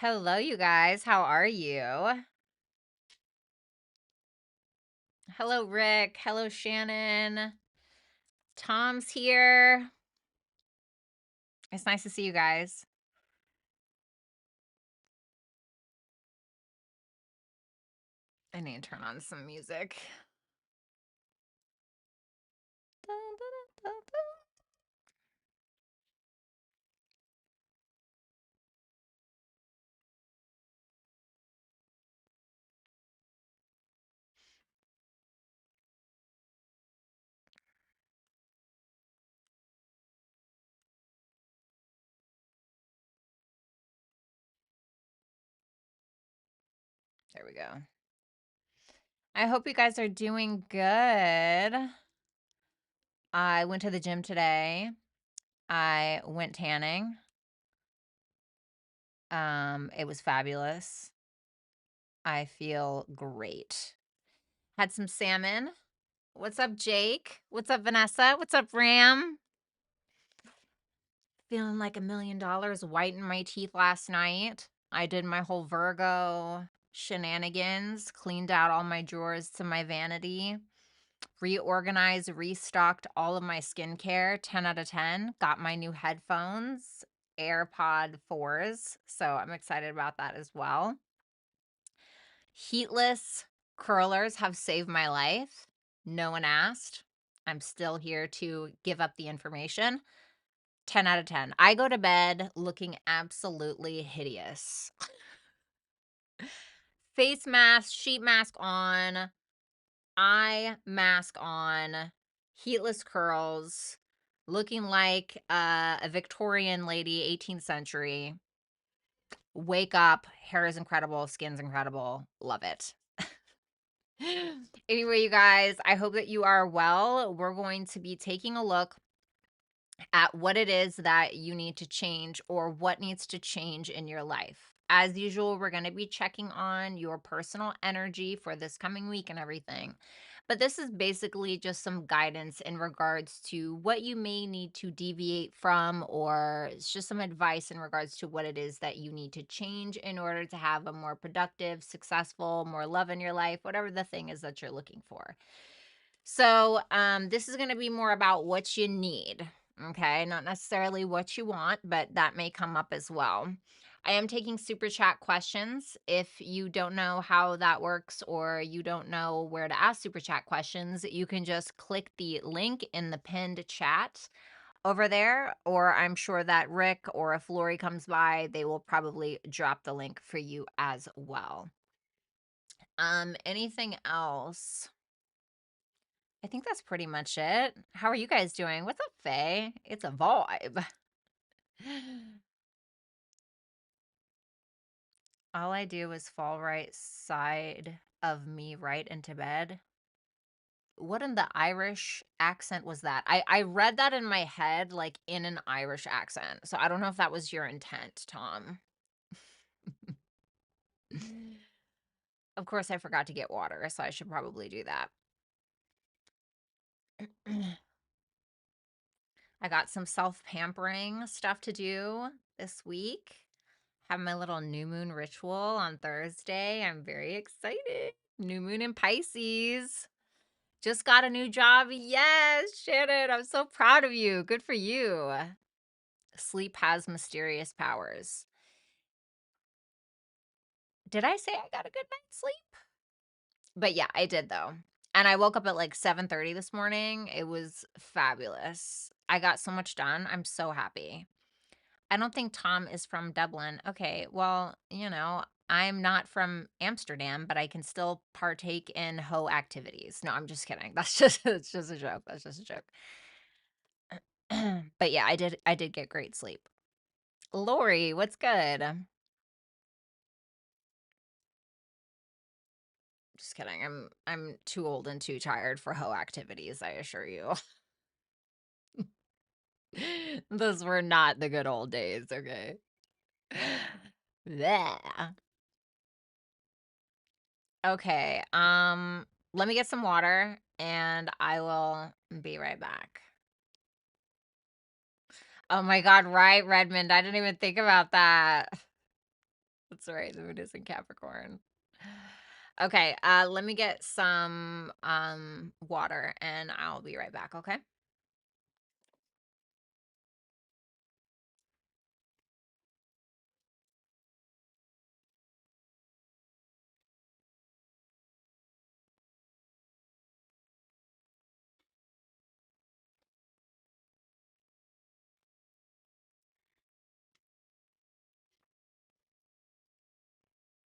Hello, you guys. How are you? Hello, Rick. Hello, Shannon. Tom's here. It's nice to see you guys. I need to turn on some music. Dun, dun, dun, dun. There we go. I hope you guys are doing good. I went to the gym today. I went tanning. It was fabulous. I feel great. Had some salmon. What's up, Jake? What's up, Vanessa? What's up, Ram? Feeling like $1 million, whitened my teeth last night. I did my whole Virgo shenanigans, cleaned out all my drawers to my vanity, reorganized, restocked all of my skincare, 10 out of 10. Got my new headphones, AirPod 4s, so I'm excited about that as well. Heatless curlers have saved my life. No one asked. I'm still here to give up the information. 10 out of 10. I go to bed looking absolutely hideous. Face mask, sheet mask on, eye mask on, heatless curls, looking like a Victorian lady, 18th century. Wake up, hair is incredible, skin's incredible, love it. Anyway, you guys, I hope that you are well. We're going to be taking a look at what it is that you need to change or what needs to change in your life. As usual, we're going to be checking on your personal energy for this coming week and everything. But this is basically just some guidance in regards to what you may need to deviate from, or it's just some advice in regards to what it is that you need to change in order to have a more productive, successful, more love in your life, whatever the thing is that you're looking for. So, this is going to be more about what you need. Okay, not necessarily what you want, but that may come up as well. I am taking super chat questions. If you don't know how that works or you don't know where to ask super chat questions, you can just click the link in the pinned chat over there, or I'm sure that Rick or if Lori comes by, they will probably drop the link for you as well. Anything else? I think that's pretty much it. How are you guys doing? What's up, Faye? It's a vibe. All I do is fall right side of me right into bed. What in the Irish accent was that? I read that in my head, like in an Irish accent. So I don't know if that was your intent, Tom. Of course, I forgot to get water, so I should probably do that. I got some self-pampering stuff to do this week. Have my little new moon ritual on Thursday. I'm very excited. New moon in Pisces. Just got a new job. Yes, Shannon, I'm so proud of you. Good for you. Sleep has mysterious powers. Did I say I got a good night's sleep? But yeah, I did though. And I woke up at like 7:30 this morning. It was fabulous. I got so much done. I'm so happy. I don't think Tom is from Dublin. Okay, well, I'm not from Amsterdam, but I can still partake in hoe activities. No, I'm just kidding. It's just a joke. That's just a joke. But yeah, I did get great sleep. Lori, what's good? Just kidding. I'm too old and too tired for hoe activities, I assure you. Those were not the good old days, okay? Yeah. Okay, let me get some water and I will be right back. Oh my God, right, Redmond. I didn't even think about that. That's right. The moon is in Capricorn. Okay, let me get some water and I'll be right back, okay?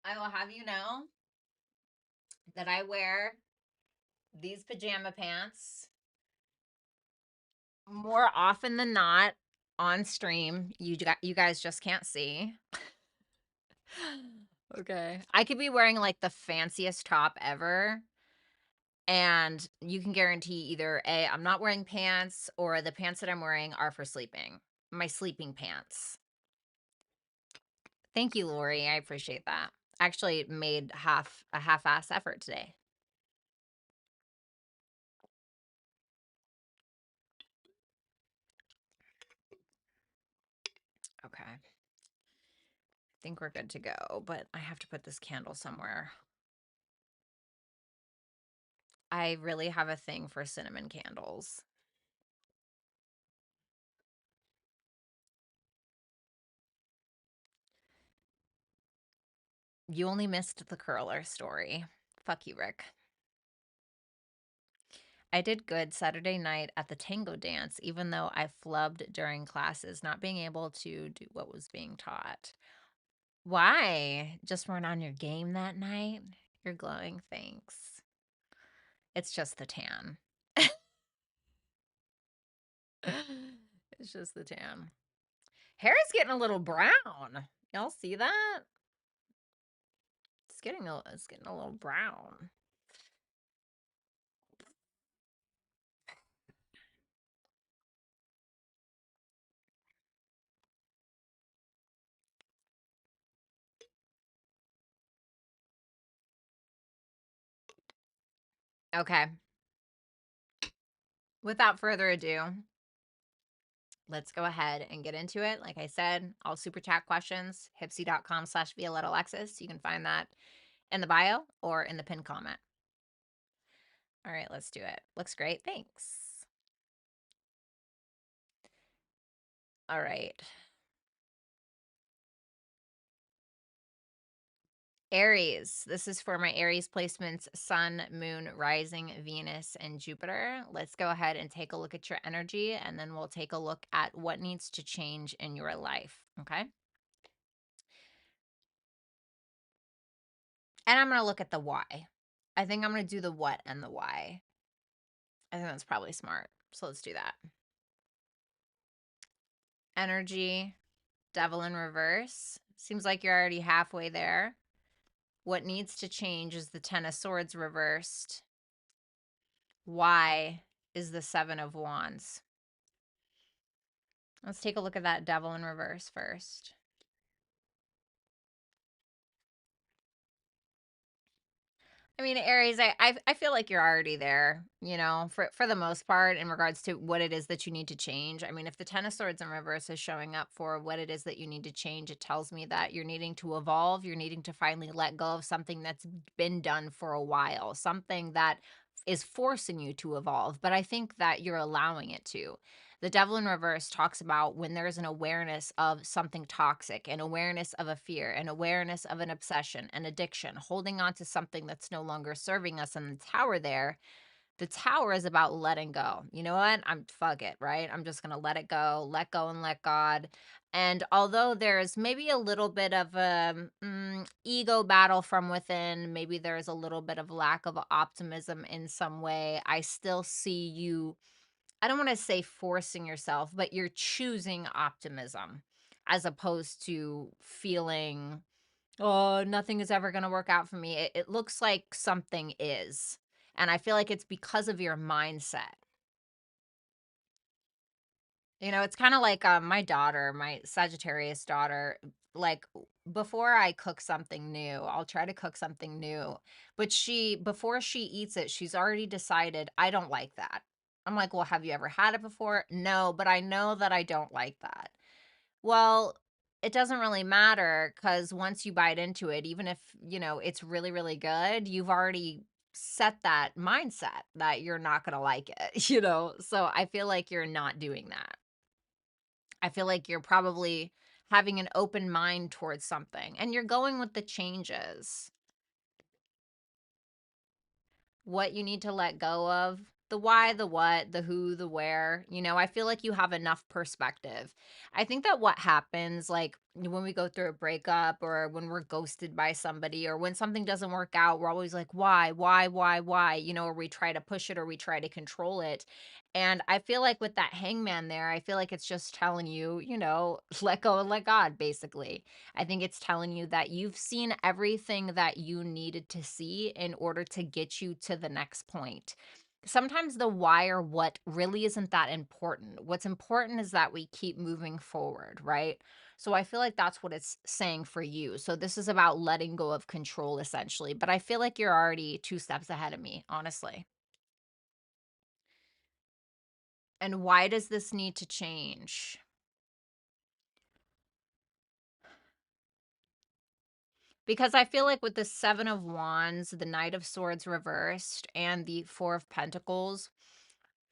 I will have you know that I wear these pajama pants more often than not on stream. You guys just can't see. Okay. I could be wearing like the fanciest top ever, and you can guarantee either A, I'm not wearing pants, or the pants that I'm wearing are for sleeping. My sleeping pants. Thank you, Lori. I appreciate that. Actually made a half-ass effort today. Okay. I think we're good to go, but I have to put this candle somewhere. I really have a thing for cinnamon candles. You only missed the curler story. Fuck you, Rick. I did good Saturday night at the tango dance, even though I flubbed during classes, not being able to do what was being taught. Why? Just weren't on your game that night? You're glowing, thanks. It's just the tan. It's just the tan. Hair is getting a little brown. Y'all see that? It's getting a little brown. Okay. Without further ado, let's go ahead and get into it. Like I said, all super chat questions, hipsy.com/Violetta Alexis. You can find that in the bio or in the pinned comment. All right, let's do it. Looks great. Thanks. All right. Aries. This is for my Aries placements, Sun, Moon, Rising, Venus, and Jupiter. Let's go ahead and take a look at your energy, and then we'll take a look at what needs to change in your life, okay? And I'm going to look at the why. I think I'm going to do the what and the why. I think that's probably smart. So let's do that. Energy, Devil in reverse. Seems like you're already halfway there. What needs to change is the Ten of Swords reversed. Why is the Seven of Wands? Let's take a look at that Devil in reverse first. I mean, Aries, I feel like you're already there, you know, for the most part in regards to what it is that you need to change. I mean, if the Ten of Swords in reverse is showing up for what it is that you need to change, it tells me that you're needing to evolve. You're needing to finally let go of something that's been done for a while, something that is forcing you to evolve. But I think that you're allowing it to. The Devil in reverse talks about when there's an awareness of something toxic, an awareness of a fear, an awareness of an obsession, an addiction, holding on to something that's no longer serving us. And the tower is about letting go. You know what? Fuck it, right? I'm just going to let it go and let God. And although there's maybe a little bit of a ego battle from within, maybe there's a little bit of lack of optimism in some way, I still see you, I don't want to say forcing yourself, but you're choosing optimism as opposed to feeling, oh, nothing is ever going to work out for me. It looks like something is. And I feel like it's because of your mindset. You know, it's kind of like my daughter, my Sagittarius daughter, like before I cook something new, I'll try to cook something new. But before she eats it, she's already decided, I don't like that. I'm like, well, have you ever had it before? No, but I know that I don't like that. Well, it doesn't really matter because once you bite into it, even if, it's really, really good, you've already set that mindset that you're not going to like it, So I feel like you're not doing that. I feel like you're probably having an open mind towards something and you're going with the changes. What you need to let go of, the why, the what, the who, the where. I feel like you have enough perspective. I think that what happens, like when we go through a breakup or when we're ghosted by somebody or when something doesn't work out, we're always like, why, or we try to push it or we try to control it. And I feel like with that hangman there, I feel like it's just telling you, let go and let God, basically. I think it's telling you that you've seen everything that you needed to see in order to get you to the next point. Sometimes the why or what really isn't that important. What's important is that we keep moving forward, right? So I feel like that's what it's saying for you. So this is about letting go of control essentially, but I feel like you're already 2 steps ahead of me, honestly. And why does this need to change? Because I feel like with the 7 of Wands, the Knight of Swords reversed, and the 4 of Pentacles,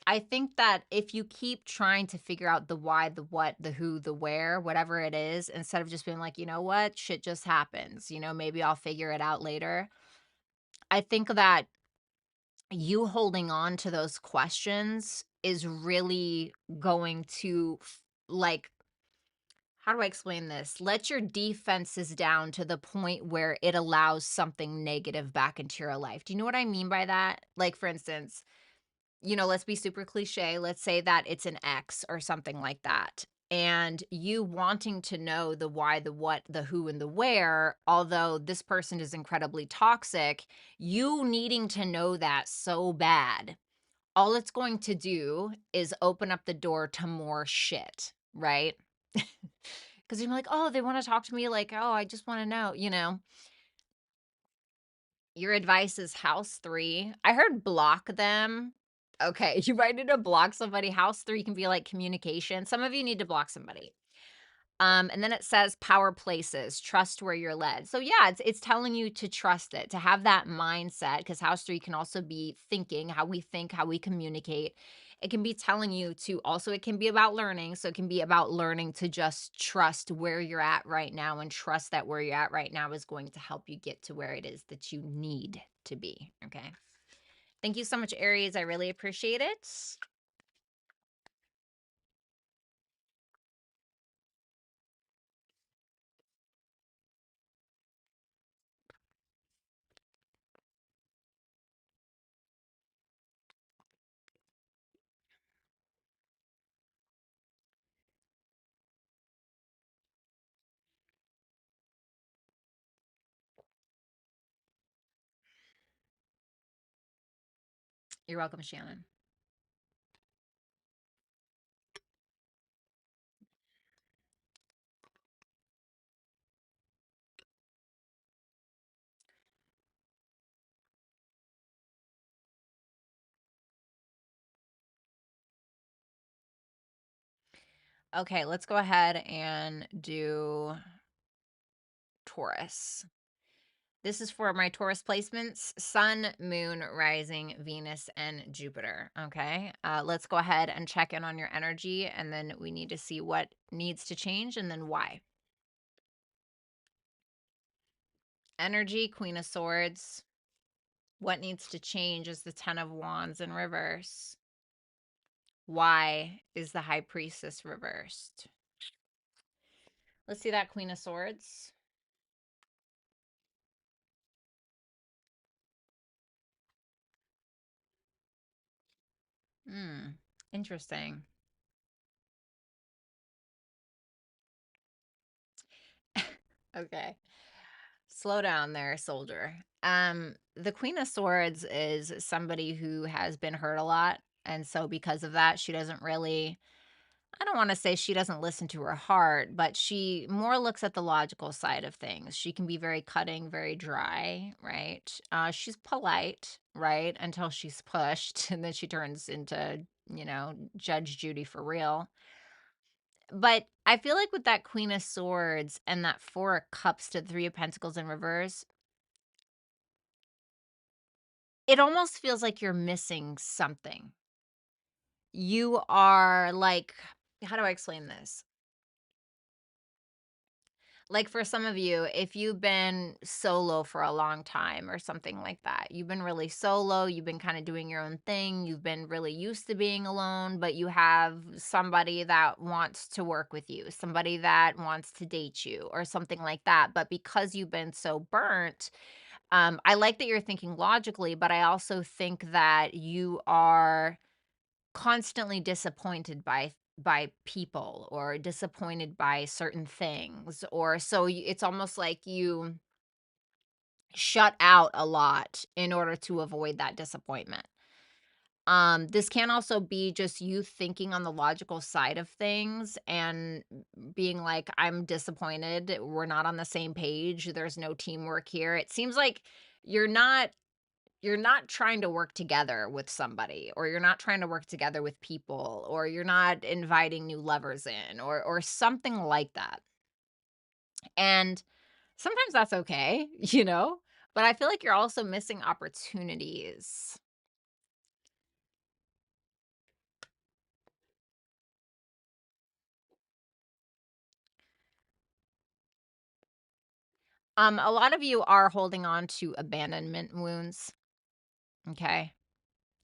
I think that if you keep trying to figure out the why, the what, the who, the where, whatever it is, instead of just being like, you know what, shit just happens, maybe I'll figure it out later. I think that you holding on to those questions is really going to, like, how do I explain this? Let your defenses down to the point where it allows something negative back into your life. Do you know what I mean by that? Like, for instance, let's be super cliche. Let's say that it's an ex or something like that. And you wanting to know the why, the what, the who, and the where, although this person is incredibly toxic, you needing to know that so bad, all it's going to do is open up the door to more shit, right? Because you're like, oh, they want to talk to me. Like, oh, I just want to know. Your advice is house 3. I heard block them. Okay, you might need to block somebody. House 3 can be like communication. Some of you need to block somebody. And then it says power places, trust where you're led. So yeah, it's telling you to trust it, to have that mindset, because house 3 can also be thinking, how we think, how we communicate. It can be telling you to also, it can be about learning. So it can be about learning to just trust where you're at right now and trust that where you're at right now is going to help you get to where it is that you need to be. Okay. Thank you so much, Aries. I really appreciate it. You're welcome, Shannon. Okay, let's go ahead and do Taurus. This is for my Taurus placements: Sun, Moon, Rising, Venus, and Jupiter. Okay, let's go ahead and check in on your energy, and then we need to see what needs to change and then why. Energy, Queen of Swords. What needs to change is the 10 of Wands in reverse. Why is the High Priestess reversed? Let's see that Queen of Swords. Hmm, interesting. Okay. Slow down there, soldier. The Queen of Swords is somebody who has been hurt a lot. And so because of that, she doesn't really, I don't want to say she doesn't listen to her heart, but she more looks at the logical side of things. She can be very cutting, very dry, right? She's polite, right? Until she's pushed, and then she turns into, Judge Judy for real. But I feel like with that Queen of Swords and that Four of Cups to Three of Pentacles in reverse, it almost feels like you're missing something. You are like, how do I explain this? Like for some of you, if you've been solo for a long time or something like that, you've been really solo, you've been kind of doing your own thing, you've been really used to being alone, but you have somebody that wants to work with you, somebody that wants to date you or something like that. But because you've been so burnt, I like that you're thinking logically, but I also think that you are constantly disappointed by people or disappointed by certain things, or so it's almost like you shut out a lot in order to avoid that disappointment. This can also be just you thinking on the logical side of things and being like, I'm disappointed, we're not on the same page, there's no teamwork here. It seems like you're not you're not trying to work together with somebody, or you're not trying to work together with people, or you're not inviting new lovers in, or something like that. And sometimes that's okay, but I feel like you're also missing opportunities. A lot of you are holding on to abandonment wounds, okay?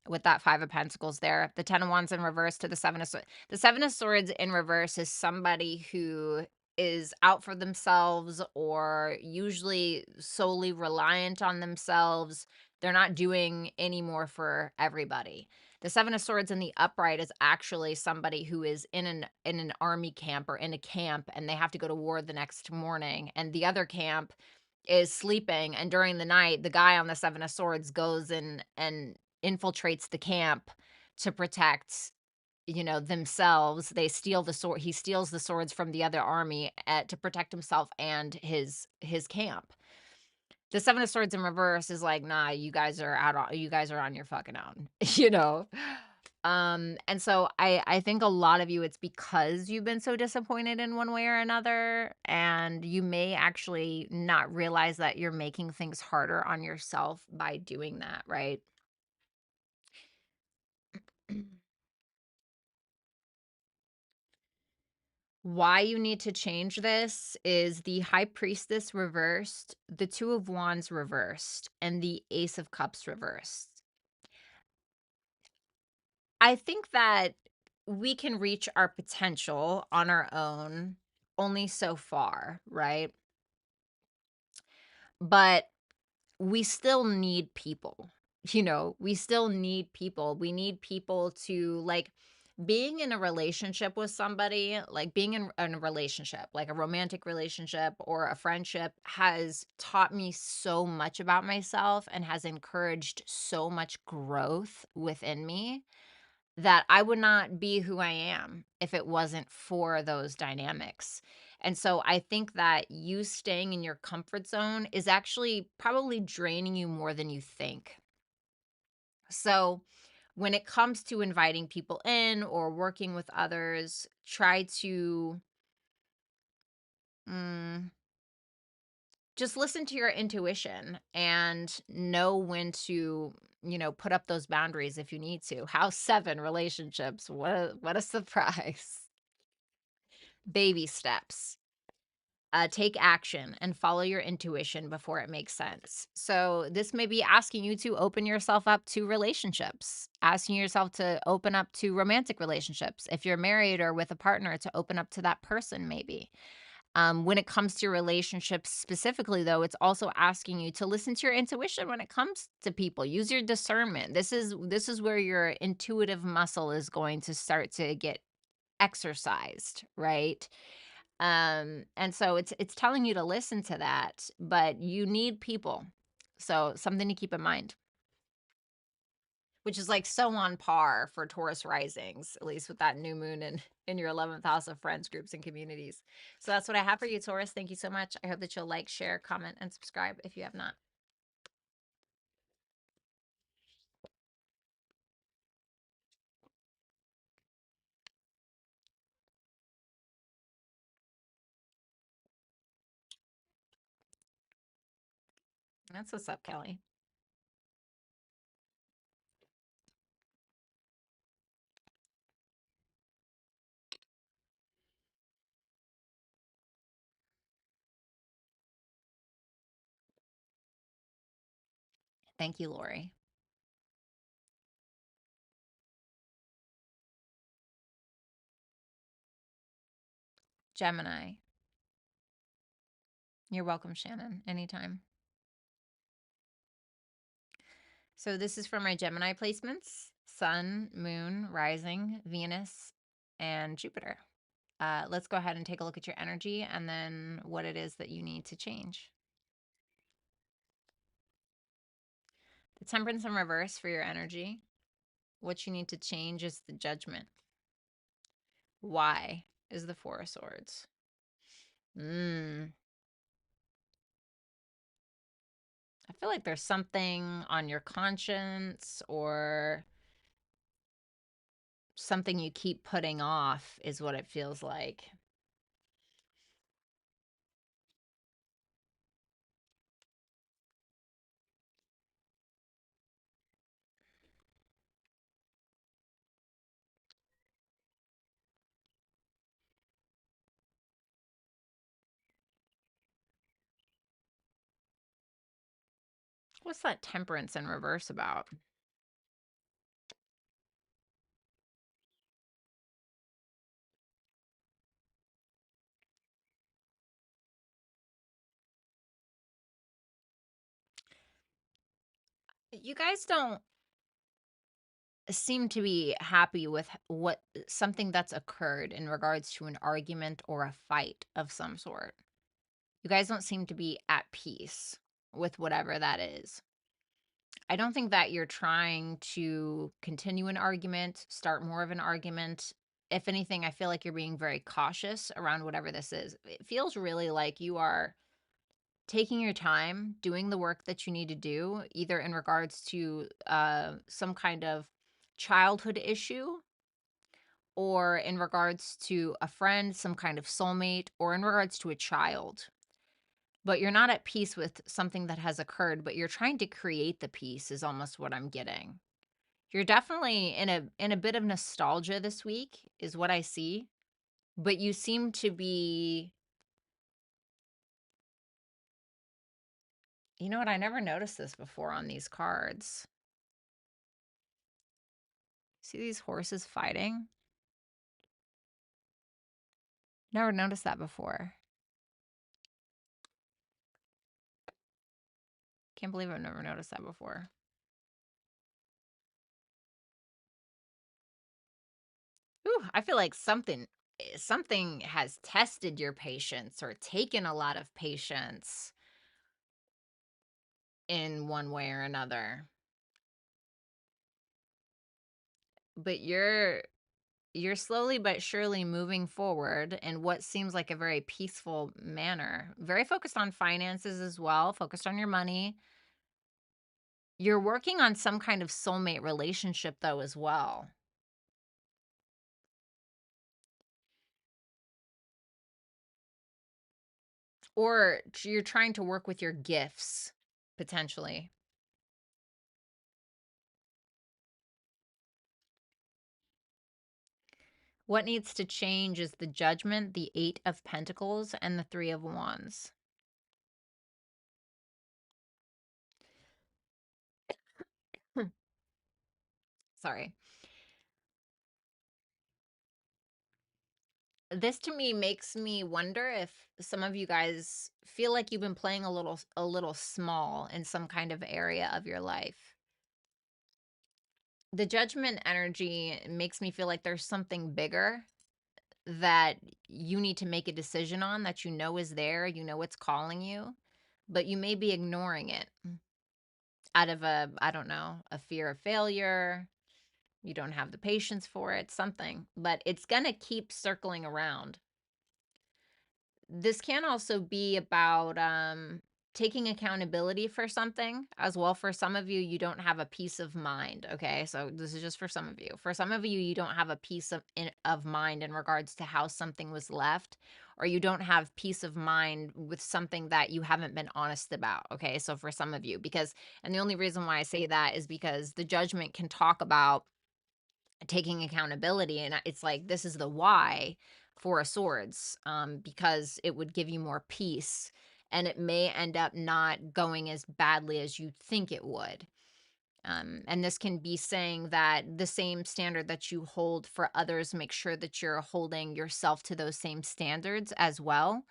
With that 5 of Pentacles there. The 10 of Wands in reverse to the 7 of Swords. The 7 of Swords in reverse is somebody who is out for themselves or usually solely reliant on themselves. They're not doing any more for everybody. The 7 of Swords in the upright is actually somebody who is in an army camp or in a camp, and they have to go to war the next morning, and the other camp is sleeping, and during the night the guy on the 7 of Swords goes in and infiltrates the camp to protect, themselves. They steal the sword He steals the swords from the other army, to protect himself and his camp. The 7 of Swords in reverse is like, "Nah, you guys are on your fucking own," you know? And so I think a lot of you, it's because you've been so disappointed in one way or another, and you may actually not realize that you're making things harder on yourself by doing that, right? Why you need to change this is the High Priestess reversed, the Two of Wands reversed, and the Ace of Cups reversed. I think that we can reach our potential on our own only so far, right? But we still need people. We still need people. We need people to, like, being in a relationship with somebody, like being in a relationship, like a romantic relationship or a friendship, has taught me so much about myself and has encouraged so much growth within me that I would not be who I am if it wasn't for those dynamics. And so I think that you staying in your comfort zone is actually probably draining you more than you think. So when it comes to inviting people in or working with others, try to mm, just listen to your intuition and know when to, put up those boundaries if you need to. House 7 relationships. What a surprise. Baby steps. Take action and follow your intuition before it makes sense. So, this may be asking you to open yourself up to relationships, asking yourself to open up to romantic relationships. If you're married or with a partner, to open up to that person, maybe. When it comes to relationships specifically, though, it's also asking you to listen to your intuition when it comes to people. Use your discernment. This is where your intuitive muscle is going to start to get exercised, right? And so it's telling you to listen to that, but you need people. So something to keep in mind, which is like so on par for Taurus risings, at least with that new moon in your 11th house of friends, groups, and communities. So that's what I have for you, Taurus. Thank you so much. I hope that you'll like, share, comment, and subscribe if you have not. That's what's up, Kelly. Thank you, Lori. Gemini. You're welcome, Shannon. Anytime. So this is for my Gemini placements: Sun, Moon, Rising, Venus, and Jupiter. Let's go ahead and take a look at your energy and then what it is that you need to change. The Temperance in reverse for your energy. What you need to change is the Judgment. Why is the Four of Swords. I feel like there's something on your conscience or something you keep putting off is what it feels like. What's that Temperance in reverse about? You guys don't seem to be happy with what something that's occurred in regards to an argument or a fight of some sort. You guys don't seem to be at peace with whatever that is. I don't think that you're trying to continue an argument, start more of an argument. If anything, I feel like you're being very cautious around whatever this is. It feels really like you are taking your time, doing the work that you need to do, either in regards to some kind of childhood issue, or in regards to a friend, some kind of soulmate, or in regards to a child. But you're not at peace with something that has occurred, but you're trying to create the peace is almost what I'm getting. You're definitely in a bit of nostalgia this week is what I see, but you seem to be, you know what, I never noticed this before on these cards. See these horses fighting? Never noticed that before. Can't believe I've never noticed that before. Ooh, I feel like something has tested your patience or taken a lot of patience in one way or another. But you're slowly but surely moving forward in what seems like a very peaceful manner. Very focused on finances as well, focused on your money. You're working on some kind of soulmate relationship though as well. Or you're trying to work with your gifts potentially. What needs to change is the Judgment, the Eight of Pentacles, and the Three of Wands. Sorry. This to me makes me wonder if some of you guys feel like you've been playing a little small in some kind of area of your life. The Judgment energy makes me feel like there's something bigger that you need to make a decision on, that you know is there, you know it's calling you, but you may be ignoring it out of a, I don't know, a fear of failure. You don't have the patience for it, something, but it's going to keep circling around. This can also be about taking accountability for something as well. For some of you, you don't have a peace of mind. Okay. So this is just for some of you. For some of you, you don't have a peace of mind in regards to how something was left, or you don't have peace of mind with something that you haven't been honest about. Okay. So for some of you, because, and the only reason why I say that is because the judgment can talk about taking accountability, and it's like, this is the why for a swords, because it would give you more peace, and it may end up not going as badly as you think it would. And this can be saying that the same standard that you hold for others, make sure that you're holding yourself to those same standards as well.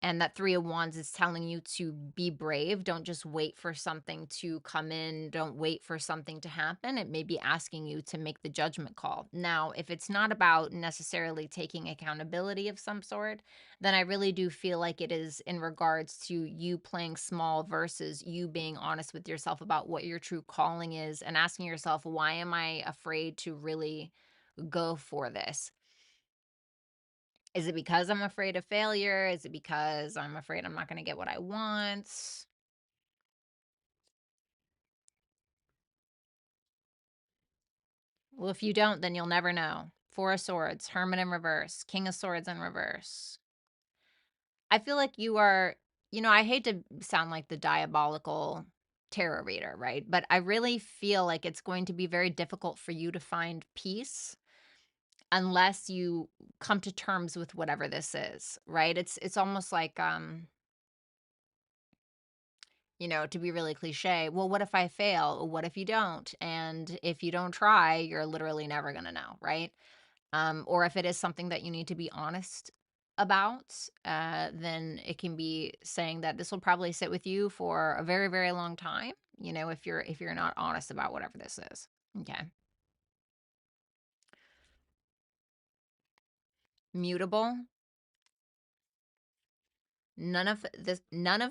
And that Three of Wands is telling you to be brave. Don't just wait for something to come in. Don't wait for something to happen. It may be asking you to make the judgment call. Now, if it's not about necessarily taking accountability of some sort, then I really do feel like it is in regards to you playing small versus you being honest with yourself about what your true calling is, and asking yourself, why am I afraid to really go for this? Is it because I'm afraid of failure? Is it because I'm afraid I'm not gonna get what I want? Well, if you don't, then you'll never know. Four of Swords, Hermit in reverse, King of Swords in reverse. I feel like you are, I hate to sound like the diabolical tarot reader, right? But I really feel like it's going to be very difficult for you to find peace unless you come to terms with whatever this is, right? It's almost like to be really cliche, well, what if I fail? What if you don't? And if you don't try, you're literally never going to know, right? Or if it is something that you need to be honest about, then it can be saying that this will probably sit with you for a very, very long time, if you're not honest about whatever this is. Okay. Mutable. None of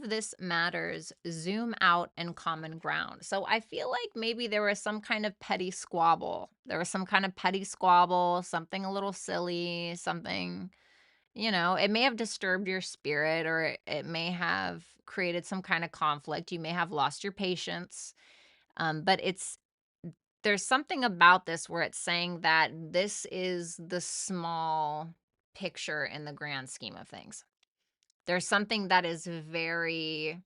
this matters. Zoom out and common ground. So I feel like maybe there was some kind of petty squabble. There was some kind of petty squabble, something a little silly, something, it may have disturbed your spirit, or it may have created some kind of conflict. You may have lost your patience. But there's something about this where it's saying that this is the small picture in the grand scheme of things. There's something that is very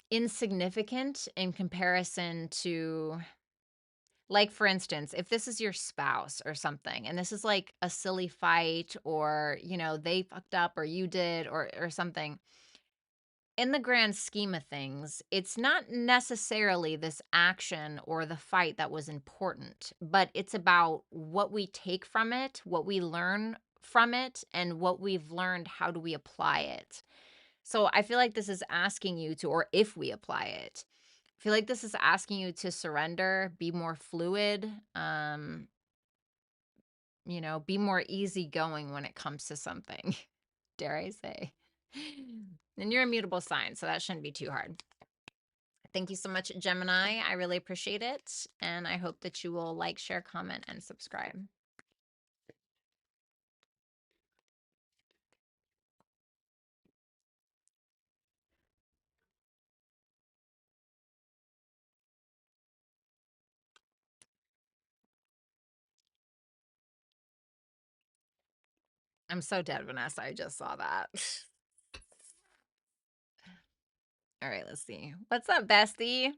insignificant in comparison to, like, for instance, if this is your spouse or something, and this is like a silly fight, or, they fucked up or you did, or something. In the grand scheme of things, it's not necessarily this action or the fight that was important, but it's about what we take from it, what we learn from it, and what we've learned, how do we apply it. So I feel like this is asking you to, or if we apply it, I feel like this is asking you to surrender, be more fluid, be more easygoing when it comes to something, dare I say. And you're a mutable sign, so that shouldn't be too hard. Thank you so much, Gemini. I really appreciate it. And I hope that you will like, share, comment, and subscribe. I'm so dead, Vanessa. I just saw that. All right, let's see. What's up, bestie?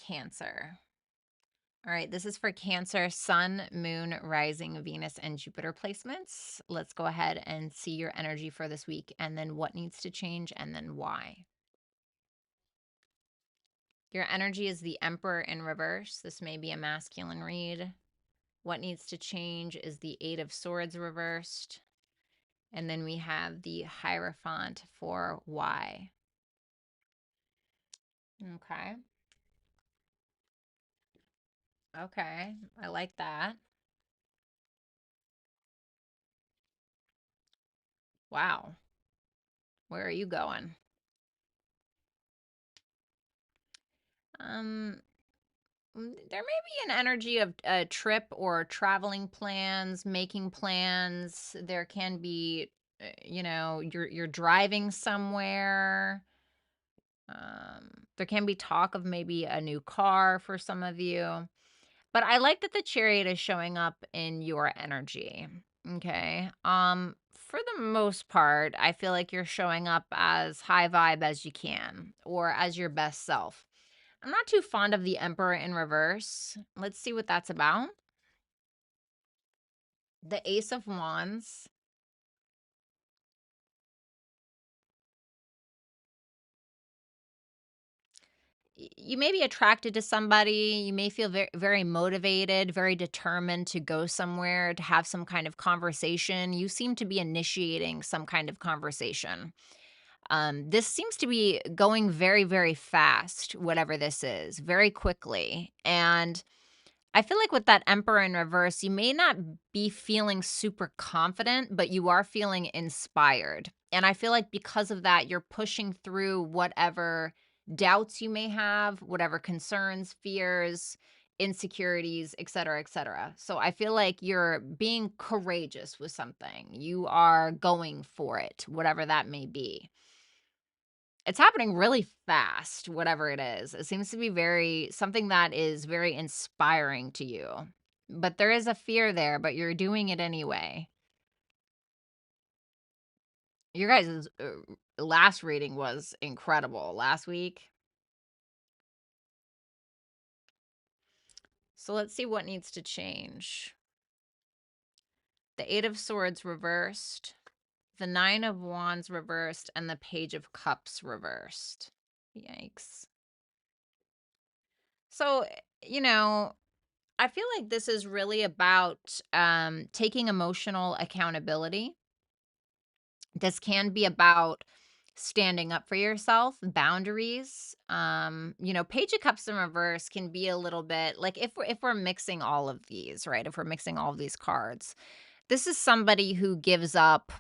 Cancer. All right, this is for Cancer, Sun, Moon, Rising, Venus, and Jupiter placements. Let's go ahead and see your energy for this week, and then what needs to change, and then why. Your energy is the Emperor in reverse. This may be a masculine read. What needs to change is the Eight of Swords reversed. And then we have the Hierophant for why. Okay. Okay. I like that. Wow. Where are you going? There may be an energy of a trip or traveling plans, making plans. There can be, you're driving somewhere. There can be talk of maybe a new car for some of you. But I like that the chariot is showing up in your energy. Okay. For the most part, I feel like you're showing up as high vibe as you can or as your best self. I'm not too fond of the Emperor in reverse. Let's see what that's about. The Ace of Wands. You may be attracted to somebody. You may feel very, very motivated, very determined to go somewhere, to have some kind of conversation. You seem to be initiating some kind of conversation. This seems to be going very, very fast, whatever this is, very quickly. And I feel like with that Emperor in reverse, you may not be feeling super confident, but you are feeling inspired. And I feel like because of that, you're pushing through whatever doubts you may have, whatever concerns, fears, insecurities, et cetera, et cetera. So I feel like you're being courageous with something. You are going for it, whatever that may be. It's happening really fast, whatever it is. It seems to be something that is very inspiring to you. But there is a fear there, but you're doing it anyway. Your guys' last reading was incredible last week. So let's see what needs to change. The Eight of Swords reversed, the Nine of Wands reversed, and the Page of Cups reversed. Yikes. So, I feel like this is really about taking emotional accountability. This can be about standing up for yourself, boundaries. Page of Cups in reverse can be a little bit like if we're mixing all of these, right? If we're mixing all of these cards, this is somebody who gives up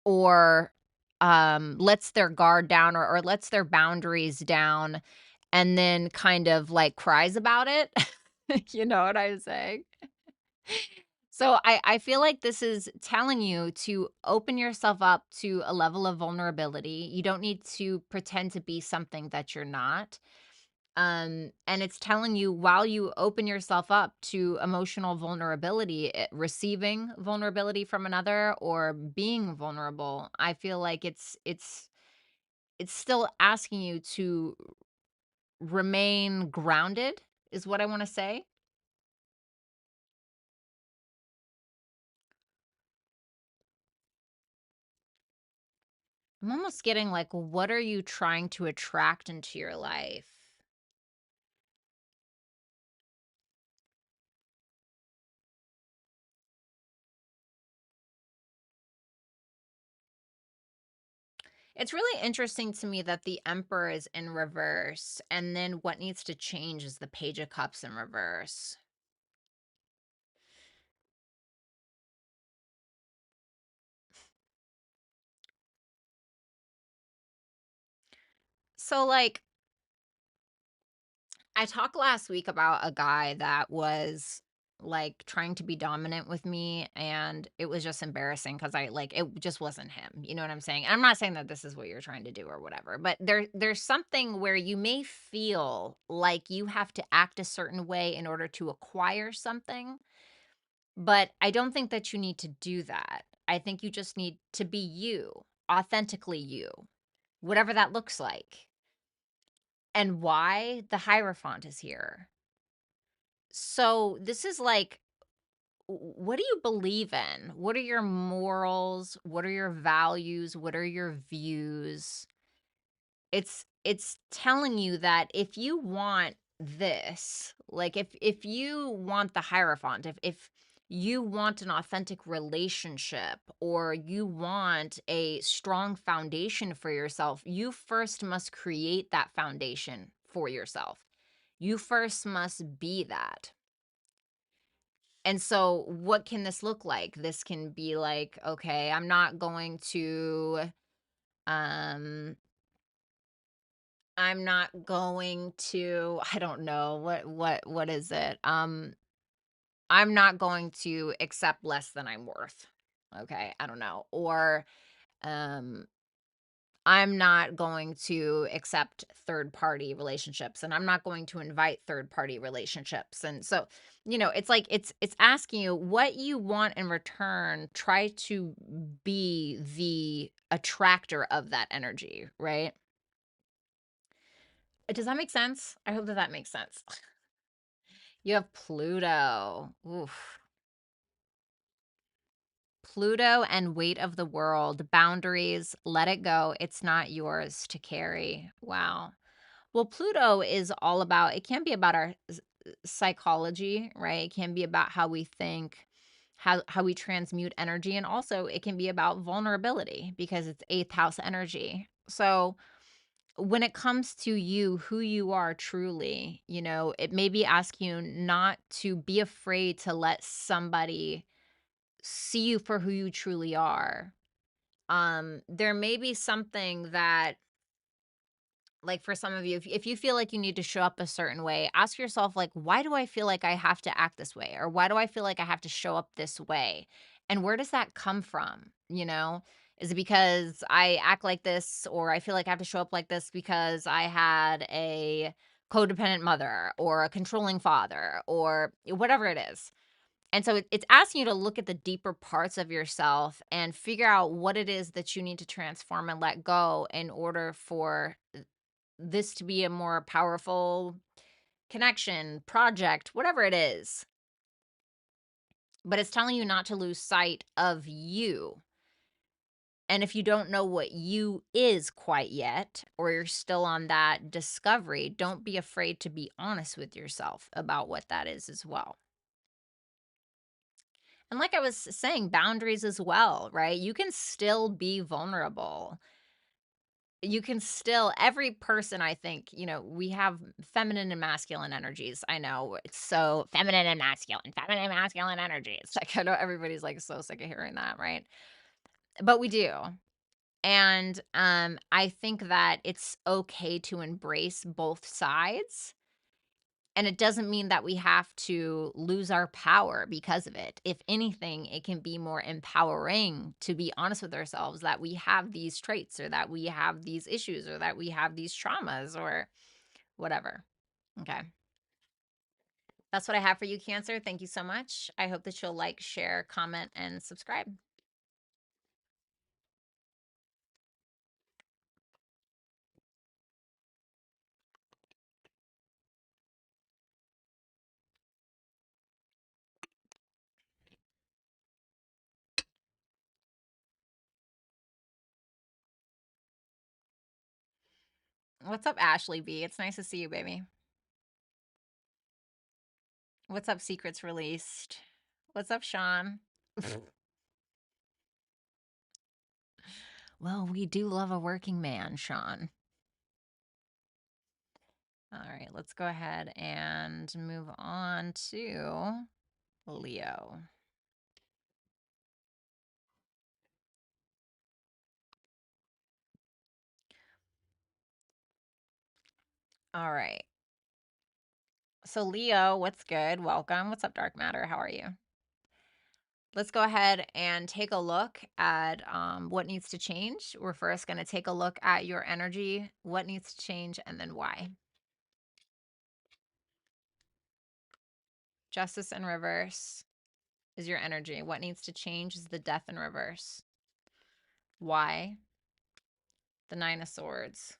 or lets their guard down or lets their boundaries down and then kind of like cries about it. You know what I'm saying? So I feel like this is telling you to open yourself up to a level of vulnerability. You don't need to pretend to be something that you're not. And it's telling you while you open yourself up to emotional vulnerability, receiving vulnerability from another or being vulnerable, I feel like it's still asking you to remain grounded, is what I want to say. I'm almost getting like, what are you trying to attract into your life? It's really interesting to me that the Emperor is in reverse, and then what needs to change is the Page of Cups in reverse. So, like, I talked last week about a guy that was like trying to be dominant with me and it was just embarrassing because it just wasn't him. You know what I'm saying? And I'm not saying that this is what you're trying to do or whatever, but there's something where you may feel like you have to act a certain way in order to acquire something, but I don't think that you need to do that. I think you just need to be you, authentically you, whatever that looks like. And why the Hierophant is here. So this is like, what do you believe in? What are your morals? What are your values? What are your views? It's telling you that if you want this, like if you want the Hierophant, if you want an authentic relationship or you want a strong foundation for yourself, you first must create that foundation for yourself. You first must be that. And so what can this look like? This can be like, okay, I'm not going to um I'm not going to, I don't know, what is it? I'm not going to accept less than I'm worth. Okay, I don't know. Or um I'm not going to accept third party relationships, and I'm not going to invite third party relationships. And so, it's like it's asking you what you want in return. Try to be the attractor of that energy, right? Does that make sense? I hope that that makes sense. You have Pluto. Oof. Pluto and weight of the world, boundaries, let it go. It's not yours to carry. Wow. Well, Pluto is all about, it can be about our psychology, right? It can be about how we think, how we transmute energy, and also it can be about vulnerability because it's eighth house energy. So, when it comes to you, who you are truly, it may be asking you not to be afraid to let somebody see you for who you truly are. There may be something that, like, for some of you, if you feel like you need to show up a certain way, ask yourself, like, why do I feel like I have to act this way? Or why do I feel like I have to show up this way? And where does that come from? Is it because I act like this, or I feel like I have to show up like this because I had a codependent mother or a controlling father or whatever it is? And so it's asking you to look at the deeper parts of yourself and figure out what it is that you need to transform and let go in order for this to be a more powerful connection, project, whatever it is. But it's telling you not to lose sight of you. And if you don't know what you is quite yet, or you're still on that discovery, don't be afraid to be honest with yourself about what that is as well. And like I was saying, boundaries as well, right? You can still be vulnerable. You can still, every person, I think, we have feminine and masculine energies. I know it's so feminine and masculine energies. Like, I know everybody's like so sick of hearing that, right? But we do. And I think that it's okay to embrace both sides. And it doesn't mean that we have to lose our power because of it. If anything, it can be more empowering to be honest with ourselves that we have these traits, or that we have these issues, or that we have these traumas, or whatever. Okay. That's what I have for you, Cancer. Thank you so much. I hope that you'll like, share, comment, and subscribe. What's up, Ashley B? It's nice to see you, baby. What's up, Secrets Released? What's up, Sean? Well, we do love a working man, Sean. All right, let's go ahead and move on to Leo. All right. So, Leo, what's good? Welcome. What's up, Dark Matter? How are you? Let's go ahead and take a look at what needs to change. We're first going to take a look at your energy, what needs to change, and then why. Justice in reverse is your energy. What needs to change is the Death in reverse. Why? The Nine of Swords.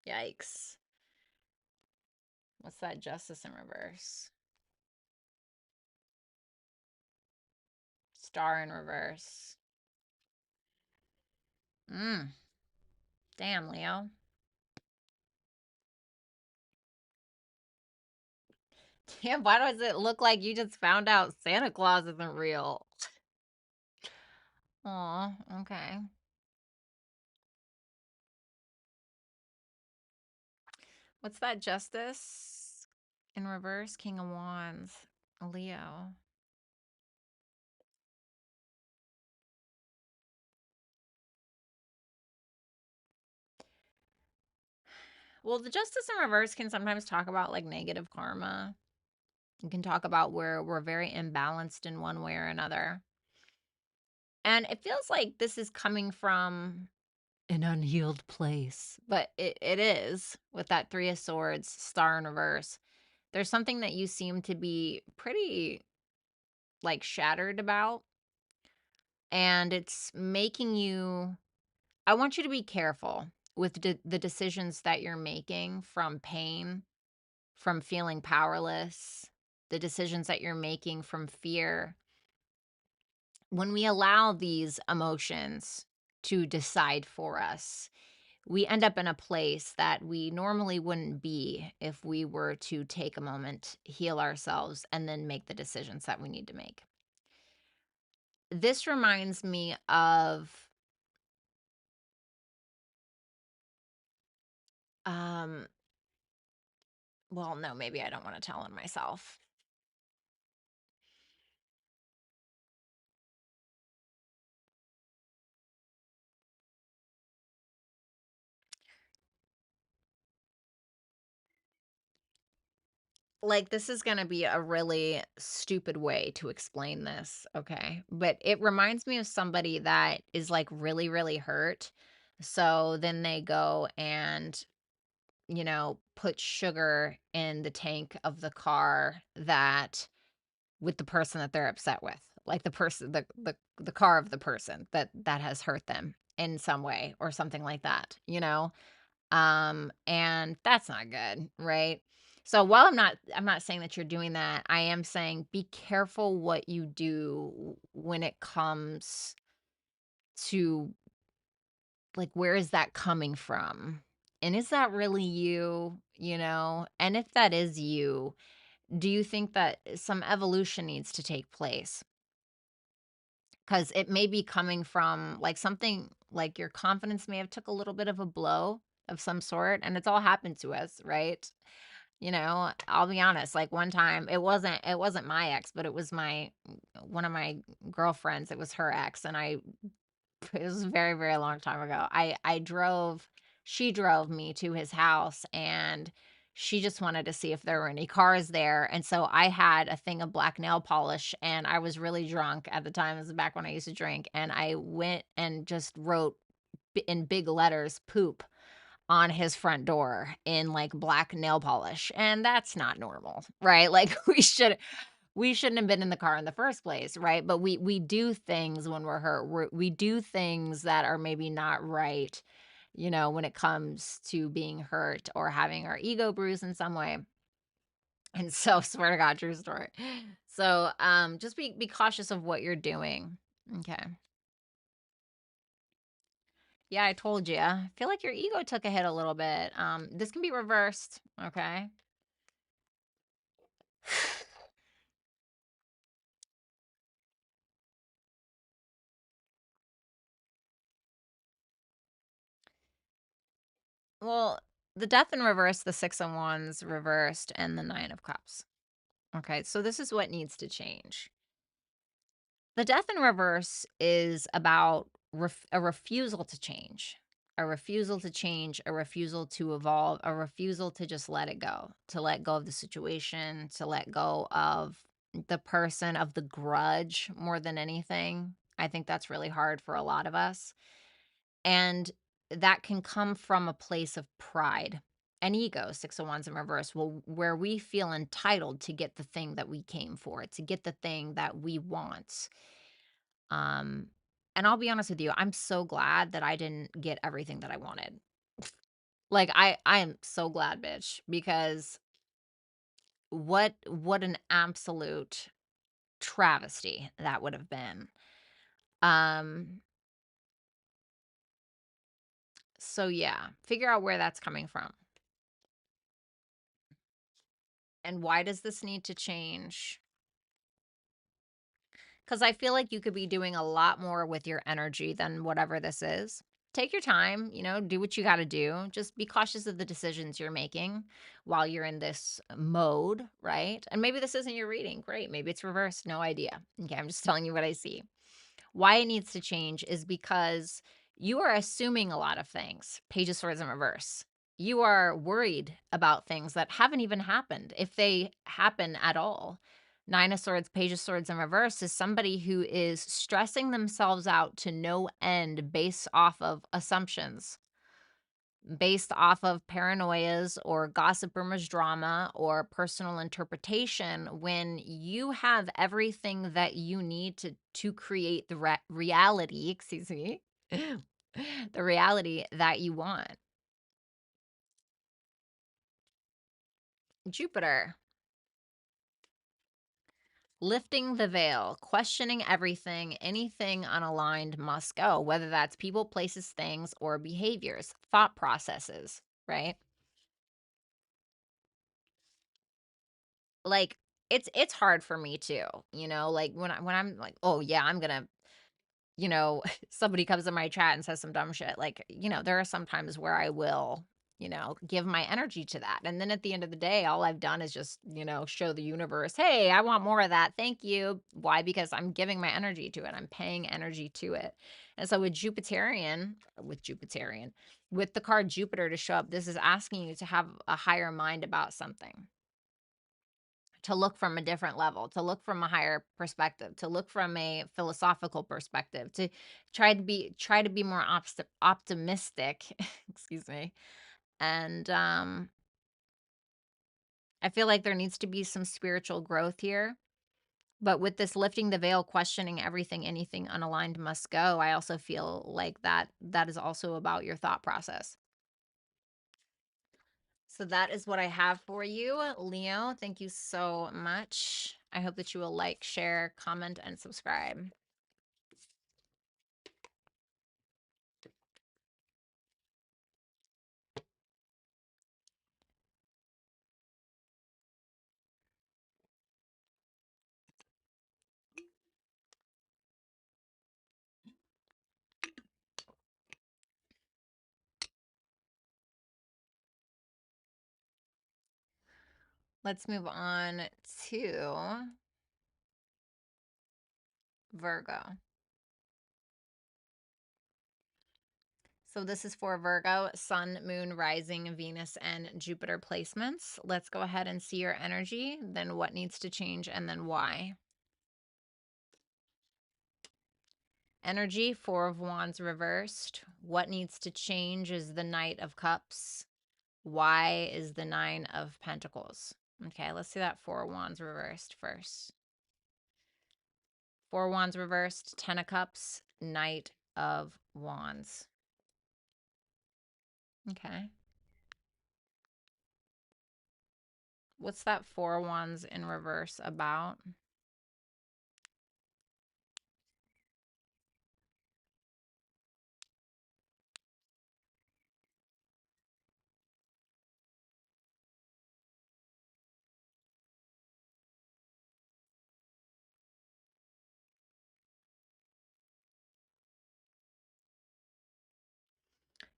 Yikes. What's that Justice in reverse? Star in reverse. Damn, Leo. Damn, why does it look like you just found out Santa Claus isn't real? Aw, okay. What's that Justice in reverse? King of Wands. Leo. Well, the Justice in reverse can sometimes talk about like negative karma. It can talk about where we're very imbalanced in one way or another. And it feels like this is coming from an unhealed place, but it is with that Three of Swords, Star in reverse. There's something that you seem to be pretty like shattered about, and it's making you, I want you to be careful with the decisions that you're making from pain, from feeling powerless, the decisions that you're making from fear. When we allow these emotions to decide for us, we end up in a place that we normally wouldn't be if we were to take a moment, heal ourselves, and then make the decisions that we need to make. This reminds me of um well, no, maybe I don't want to tell on myself. Like, this is gonna be a really stupid way to explain this, okay? But it reminds me of somebody that is, like, really, really hurt. So then they go and, put sugar in the tank of the car that with the person that they're upset with. Like the person the car of the person that has hurt them in some way or something like that, you know? And that's not good, right? So while I'm not saying that you're doing that, I am saying be careful what you do when it comes to like where is that coming from? And is that really you, you know? And if that is you, do you think that some evolution needs to take place? Because it may be coming from like something like your confidence may have took a little bit of a blow of some sort, and it's all happened to us, right? I'll be honest, like, one time it wasn't my ex, but it was my one of my girlfriends, it was her ex, and it was a very, very long time ago. I drove she drove me to his house, and she just wanted to see if there were any cars there, and so I had a thing of black nail polish, and I was really drunk at the time. This is back when I used to drink, and I went and just wrote in big letters, "poop," on his front door in, like, black nail polish, and that's not normal, right? Like, we shouldn't have been in the car in the first place, right? But we do things when we're hurt. We do things that are maybe not right, when it comes to being hurt or having our ego bruised in some way. And so, swear to God, true story. So, just be cautious of what you're doing. Okay. Yeah, I told you. I feel like your ego took a hit a little bit. This can be reversed. Okay. Well, the death in reverse, the Six of Wands reversed, and the Nine of Cups. Okay, so this is what needs to change. The death in reverse is about a refusal to change, a refusal to change, a refusal to evolve, a refusal to just let it go, to let go of the situation, to let go of the person, of the grudge more than anything. I think that's really hard for a lot of us. And that can come from a place of pride and ego, Six of Wands in reverse, where we feel entitled to get the thing that we came for, to get the thing that we want. Um, and I'll be honest with you, I'm so glad that I didn't get everything that I wanted. Like I am so glad, bitch, because what an absolute travesty that would have been. Um, so yeah, figure out where that's coming from. And why does this need to change? Because I feel like you could be doing a lot more with your energy than whatever this is. Take your time, do what you got to do. Just be cautious of the decisions you're making while you're in this mode, right? And maybe this isn't your reading. Great. Maybe it's reversed. No idea. Okay. I'm just telling you what I see. Why it needs to change is because you are assuming a lot of things. Page of Swords in reverse. You are worried about things that haven't even happened, if they happen at all. Nine of Swords, Page of Swords in reverse is somebody who is stressing themselves out to no end based off of assumptions, based off of paranoias or gossip, rumors, drama, or personal interpretation, when you have everything that you need to create the reality, excuse me, the reality that you want. Jupiter. Lifting the veil, questioning everything, anything unaligned must go, whether that's people, places, things, or behaviors, thought processes, right? Like it's hard for me too, like when I'm like, "Oh yeah, I'm going to somebody comes in my chat and says some dumb shit, like, there are some times where I will, give my energy to that. And then at the end of the day, all I've done is just, show the universe, hey, I want more of that. Thank you. Why? Because I'm giving my energy to it. I'm paying energy to it. And so with the card Jupiter to show up, this is asking you to have a higher mind about something, to look from a different level, to look from a higher perspective, to look from a philosophical perspective, to try to be more optimistic, excuse me. And I feel like there needs to be some spiritual growth here. But with this lifting the veil, questioning everything, anything unaligned must go, I also feel like that is also about your thought process. So that is what I have for you, Leo. Thank you so much. I hope that you will like, share, comment, and subscribe. Let's move on to Virgo. So this is for Virgo, Sun, Moon, Rising, Venus, and Jupiter placements. Let's go ahead and see your energy, then what needs to change, and then why. Energy, Four of Wands reversed. What needs to change is the Knight of Cups. Why is the Nine of Pentacles? Okay, let's see that Four of Wands reversed first. Four of Wands reversed, Ten of Cups, Knight of Wands. Okay. What's that Four of Wands in reverse about?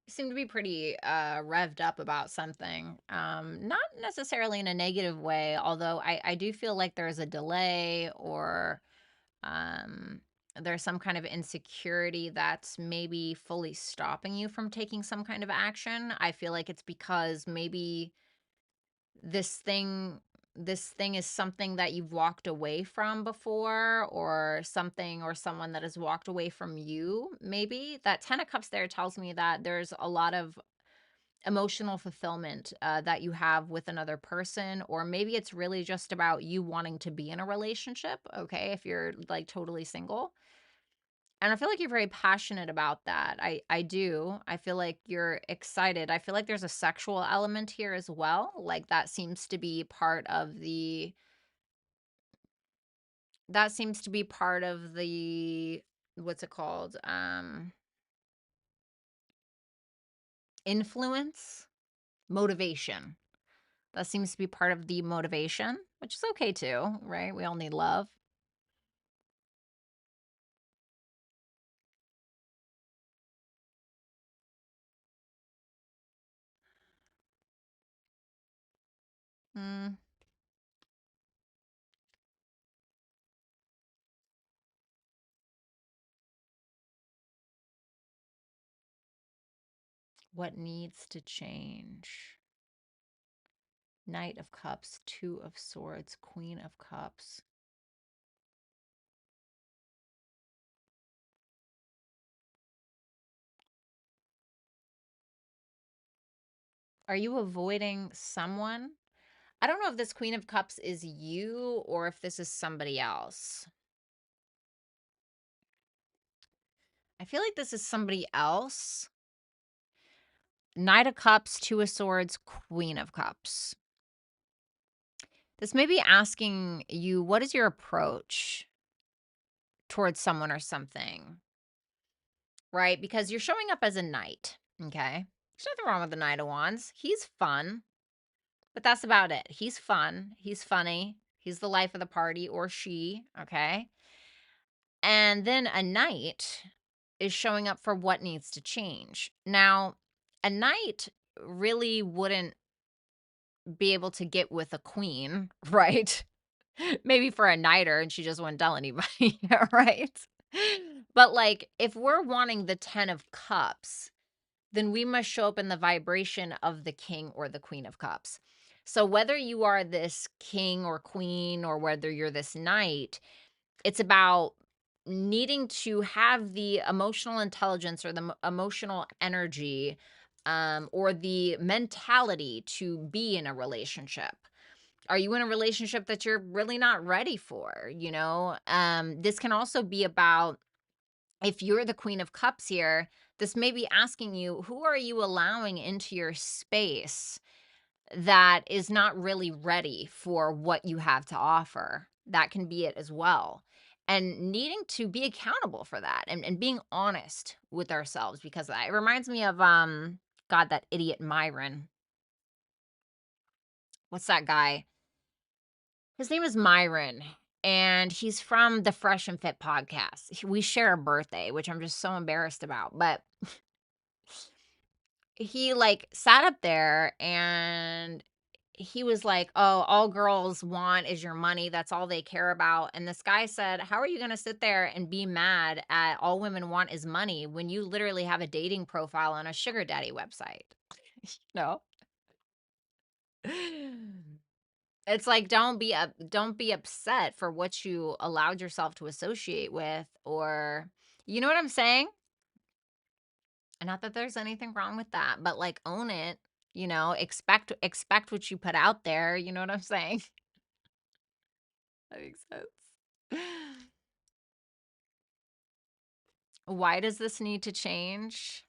You seem to be pretty revved up about something. Not necessarily in a negative way, although I do feel like there's a delay, or um, there's some kind of insecurity that's maybe fully stopping you from taking some kind of action. I feel like it's because maybe this thing this thing is something that you've walked away from before, or something or someone that has walked away from you. Maybe that 10 of cups there tells me that there's a lot of emotional fulfillment that you have with another person, or maybe it's really just about you wanting to be in a relationship, okay, if you're like totally single. And I feel like you're very passionate about that. I do. I feel like you're excited. I feel like there's a sexual element here as well. Like that seems to be part of the what's it called? Influence, motivation. That seems to be part of the motivation, which is okay too, right? We all need love. Mm, What needs to change? Knight of Cups, Two of Swords, Queen of Cups. Are you avoiding someone? I don't know if this Queen of Cups is you or if this is somebody else. I feel like this is somebody else. Knight of Cups, Two of Swords, Queen of Cups. This may be asking you, what is your approach towards someone or something, right? Because you're showing up as a knight, okay? There's nothing wrong with the Knight of Wands. He's fun, but that's about it. He's fun. He's funny. He's the life of the party, or she, okay? And then a knight is showing up for what needs to change. Now, a knight really wouldn't be able to get with a queen, right? Maybe for a nighter and she just wouldn't tell anybody, right? But like if we're wanting the 10 of cups, then we must show up in the vibration of the king or the queen of cups. So whether you are this king or queen or whether you're this knight, it's about needing to have the emotional intelligence or the emotional energy or the mentality to be in a relationship. Are you in a relationship that you're really not ready for? You know, this can also be about, if you're the Queen of Cups here, this may be asking you, who are you allowing into your space that is not really ready for what you have to offer? That can be it as well. And needing to be accountable for that and being honest with ourselves, because it reminds me of God, that idiot Myron. What's that guy? His name is Myron, and he's from the Fresh and Fit podcast. We share a birthday, which I'm just so embarrassed about. But he like sat up there and he was like, "Oh, all girls want is your money. That's all they care about." And this guy said, "How are you going to sit there and be mad at all women want is money when you literally have a dating profile on a sugar daddy website?" No. It's like, don't be upset for what you allowed yourself to associate with, or you know what I'm saying? And not that there's anything wrong with that, but like own it, you know, expect what you put out there, you know what I'm saying? That makes sense. Why does this need to change?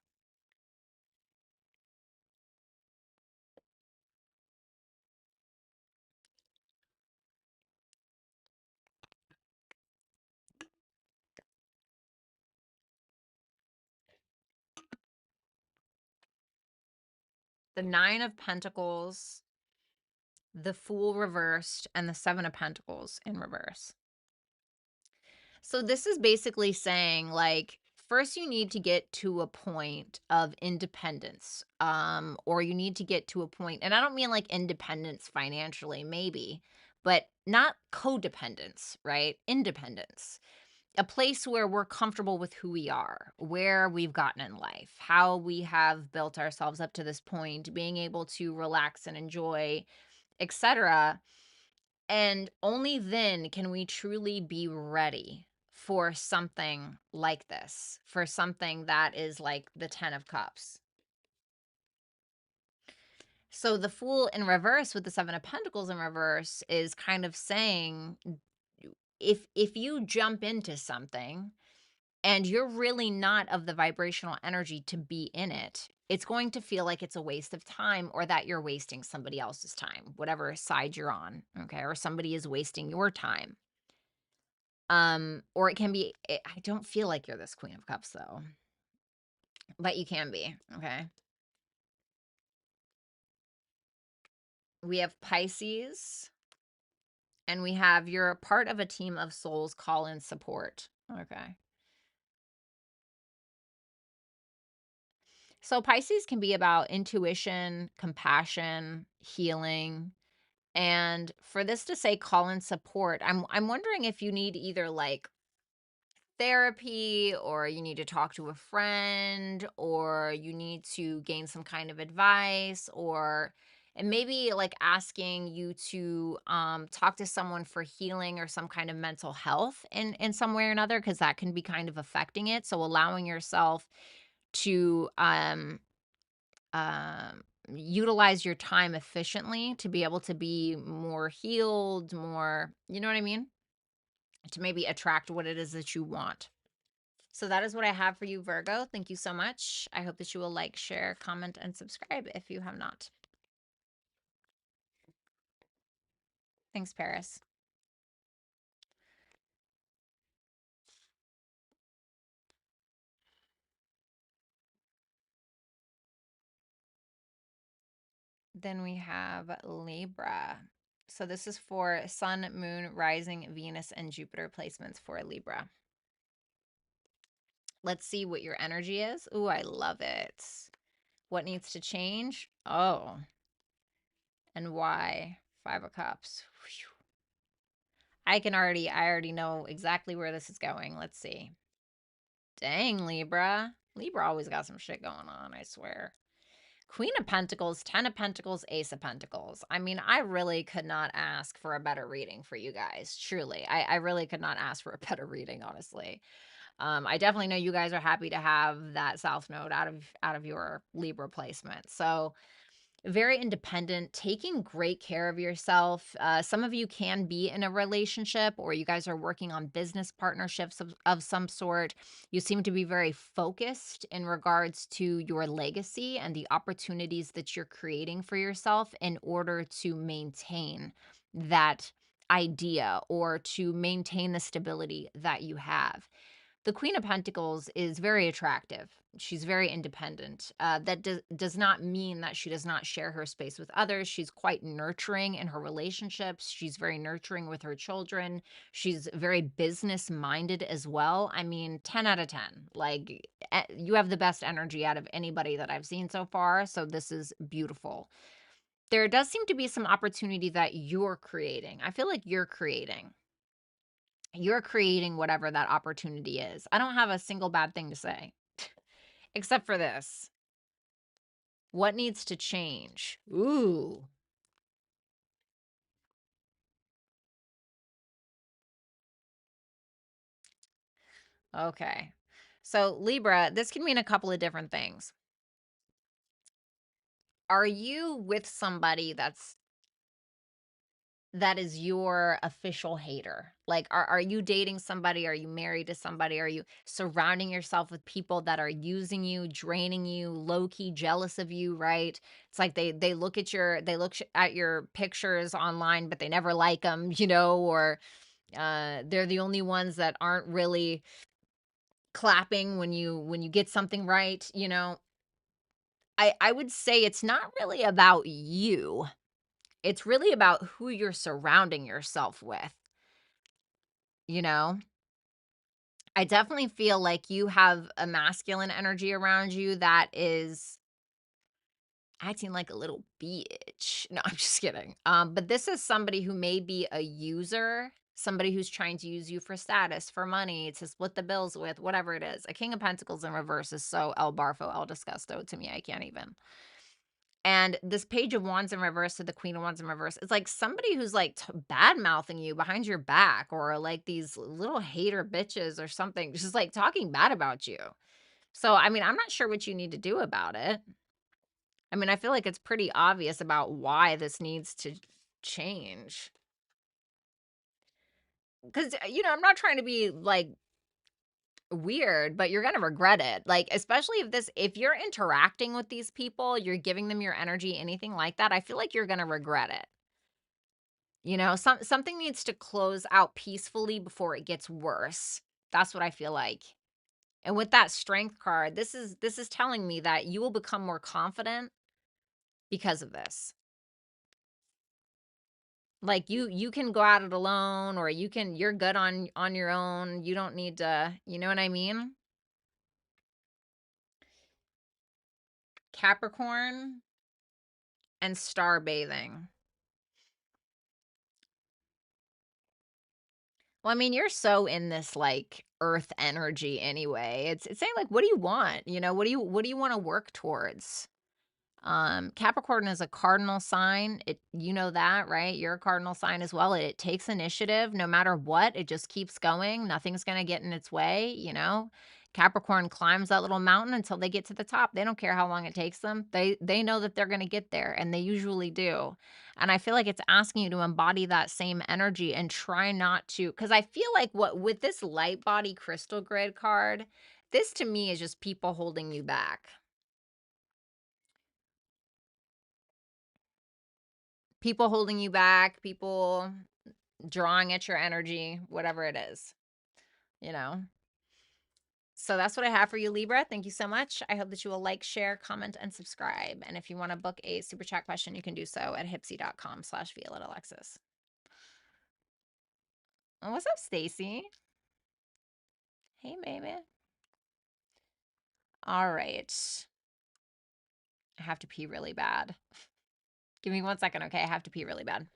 The 9 of Pentacles, the Fool reversed, and the 7 of Pentacles in reverse. So this is basically saying, like, first you need to get to a point of independence, or you need to get to a point, and I don't mean like independence financially, maybe, but not codependence, right? Independence. A place where we're comfortable with who we are, where we've gotten in life, how we have built ourselves up to this point, being able to relax and enjoy, etc. And only then can we truly be ready for something like this, for something that is like the 10 of Cups. So the Fool in reverse with the 7 of Pentacles in reverse is kind of saying, if you jump into something and you're really not of the vibrational energy to be in it, it's going to feel like it's a waste of time, or that you're wasting somebody else's time, whatever side you're on, okay? Or somebody is wasting your time. Or it can be, I don't feel like you're this Queen of Cups though, but you can be, okay? We have Pisces, and we have, you're a part of a team of souls, call in support, okay? So Pisces can be about intuition, compassion, healing. And for this to say call in support, I'm wondering if you need either like therapy, or you need to talk to a friend, or you need to gain some kind of advice, or and maybe like asking you to talk to someone for healing or some kind of mental health in some way or another, because that can be kind of affecting it. So allowing yourself to um utilize your time efficiently to be able to be more healed, more, you know what I mean, to maybe attract what it is that you want. So that is what I have for you, Virgo. Thank you so much. I hope that you will like, share, comment, and subscribe if you have not. Thanks, Paris. Then we have Libra. So this is for Sun, Moon, Rising, Venus, and Jupiter placements for Libra. Let's see what your energy is. Ooh, I love it. What needs to change? Oh, and why? Five of Cups. Whew. I already know exactly where this is going. Let's see. Dang, Libra. Libra always got some shit going on, I swear. Queen of Pentacles, 10 of Pentacles, Ace of Pentacles. I mean, I really could not ask for a better reading for you guys. Truly. I really could not ask for a better reading, honestly. I definitely know you guys are happy to have that South Node out of your Libra placement. So very independent, taking great care of yourself. Some of you can be in a relationship, or you guys are working on business partnerships of some sort. You seem to be very focused in regards to your legacy and the opportunities that you're creating for yourself in order to maintain that idea or to maintain the stability that you have. The Queen of Pentacles is very attractive. She's very independent. That does not mean that she does not share her space with others. She's quite nurturing in her relationships. She's very nurturing with her children. She's very business minded as well. I mean, 10 out of 10. Like, you have the best energy out of anybody that I've seen so far. So, this is beautiful. There does seem to be some opportunity that you're creating. I feel like you're creating whatever that opportunity is. I don't have a single bad thing to say, except for this. What needs to change? Ooh. Okay. So, Libra, this can mean a couple of different things. Are you with somebody that is your official hater? Like, are you dating somebody? Are you married to somebody? Are you surrounding yourself with people that are using you, draining you, low-key jealous of you, right? It's like they look at at your pictures online, but they never like them, or they're the only ones that aren't really clapping when you get something right. I would say it's not really about you. It's really about who you're surrounding yourself with. You know, I definitely feel like you have a masculine energy around you that is acting like a little bitch. No, I'm just kidding. But this is somebody who may be a user, somebody who's trying to use you for status, for money, to split the bills with, whatever it is. A King of Pentacles in reverse is so El Barfo, El Disgusto to me. I can't even. And this Page of Wands in reverse to the Queen of Wands in reverse, it's like somebody who's like bad mouthing you behind your back, or like these little hater bitches or something, just like talking bad about you. So, I mean, I'm not sure what you need to do about it. I mean, I feel like it's pretty obvious about why this needs to change. Because, I'm not trying to be like weird, but you're going to regret it. Like, especially if you're interacting with these people, you're giving them your energy, anything like that, I feel like you're going to regret it. Something needs to close out peacefully before it gets worse. That's what I feel like. And with that Strength card, this is telling me that you will become more confident because of this. Like you can go at it alone, or you're good on your own. You don't need to, you know what I mean? Capricorn and star bathing. Well, I mean, you're so in this like earth energy anyway. It's saying like, what do you want? You know, what do you want to work towards? Capricorn is a cardinal sign. You know that, right? You're a cardinal sign as well. It takes initiative no matter what. It just keeps going. Nothing's going to get in its way, you know. Capricorn climbs that little mountain until they get to the top. They don't care how long it takes them. They know that they're going to get there, and they usually do. And I feel like it's asking you to embody that same energy and try not to, cuz I feel like what with this light body crystal grid card, this to me is just people holding you back. People holding you back, people drawing at your energy, whatever it is, you know? So that's what I have for you, Libra. Thank you so much. I hope that you will like, share, comment, and subscribe. And if you want to book a super chat question, you can do so at hipsy.com/Violetta Alexis. Oh, what's up, Stacy? Hey, baby. All right. I have to pee really bad. Give me 1 second, okay? I have to pee really bad.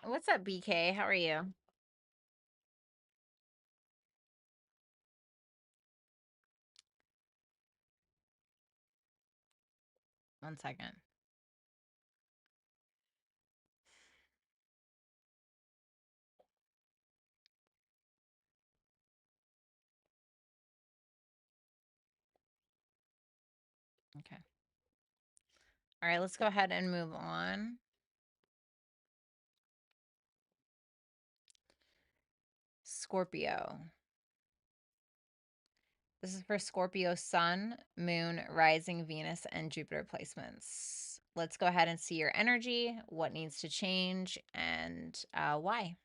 What's up, BK? How are you? 1 second. Okay. All right, let's go ahead and move on. Scorpio. This is for Scorpio Sun, Moon, Rising, Venus, and Jupiter placements. Let's go ahead and see your energy, what needs to change, and why.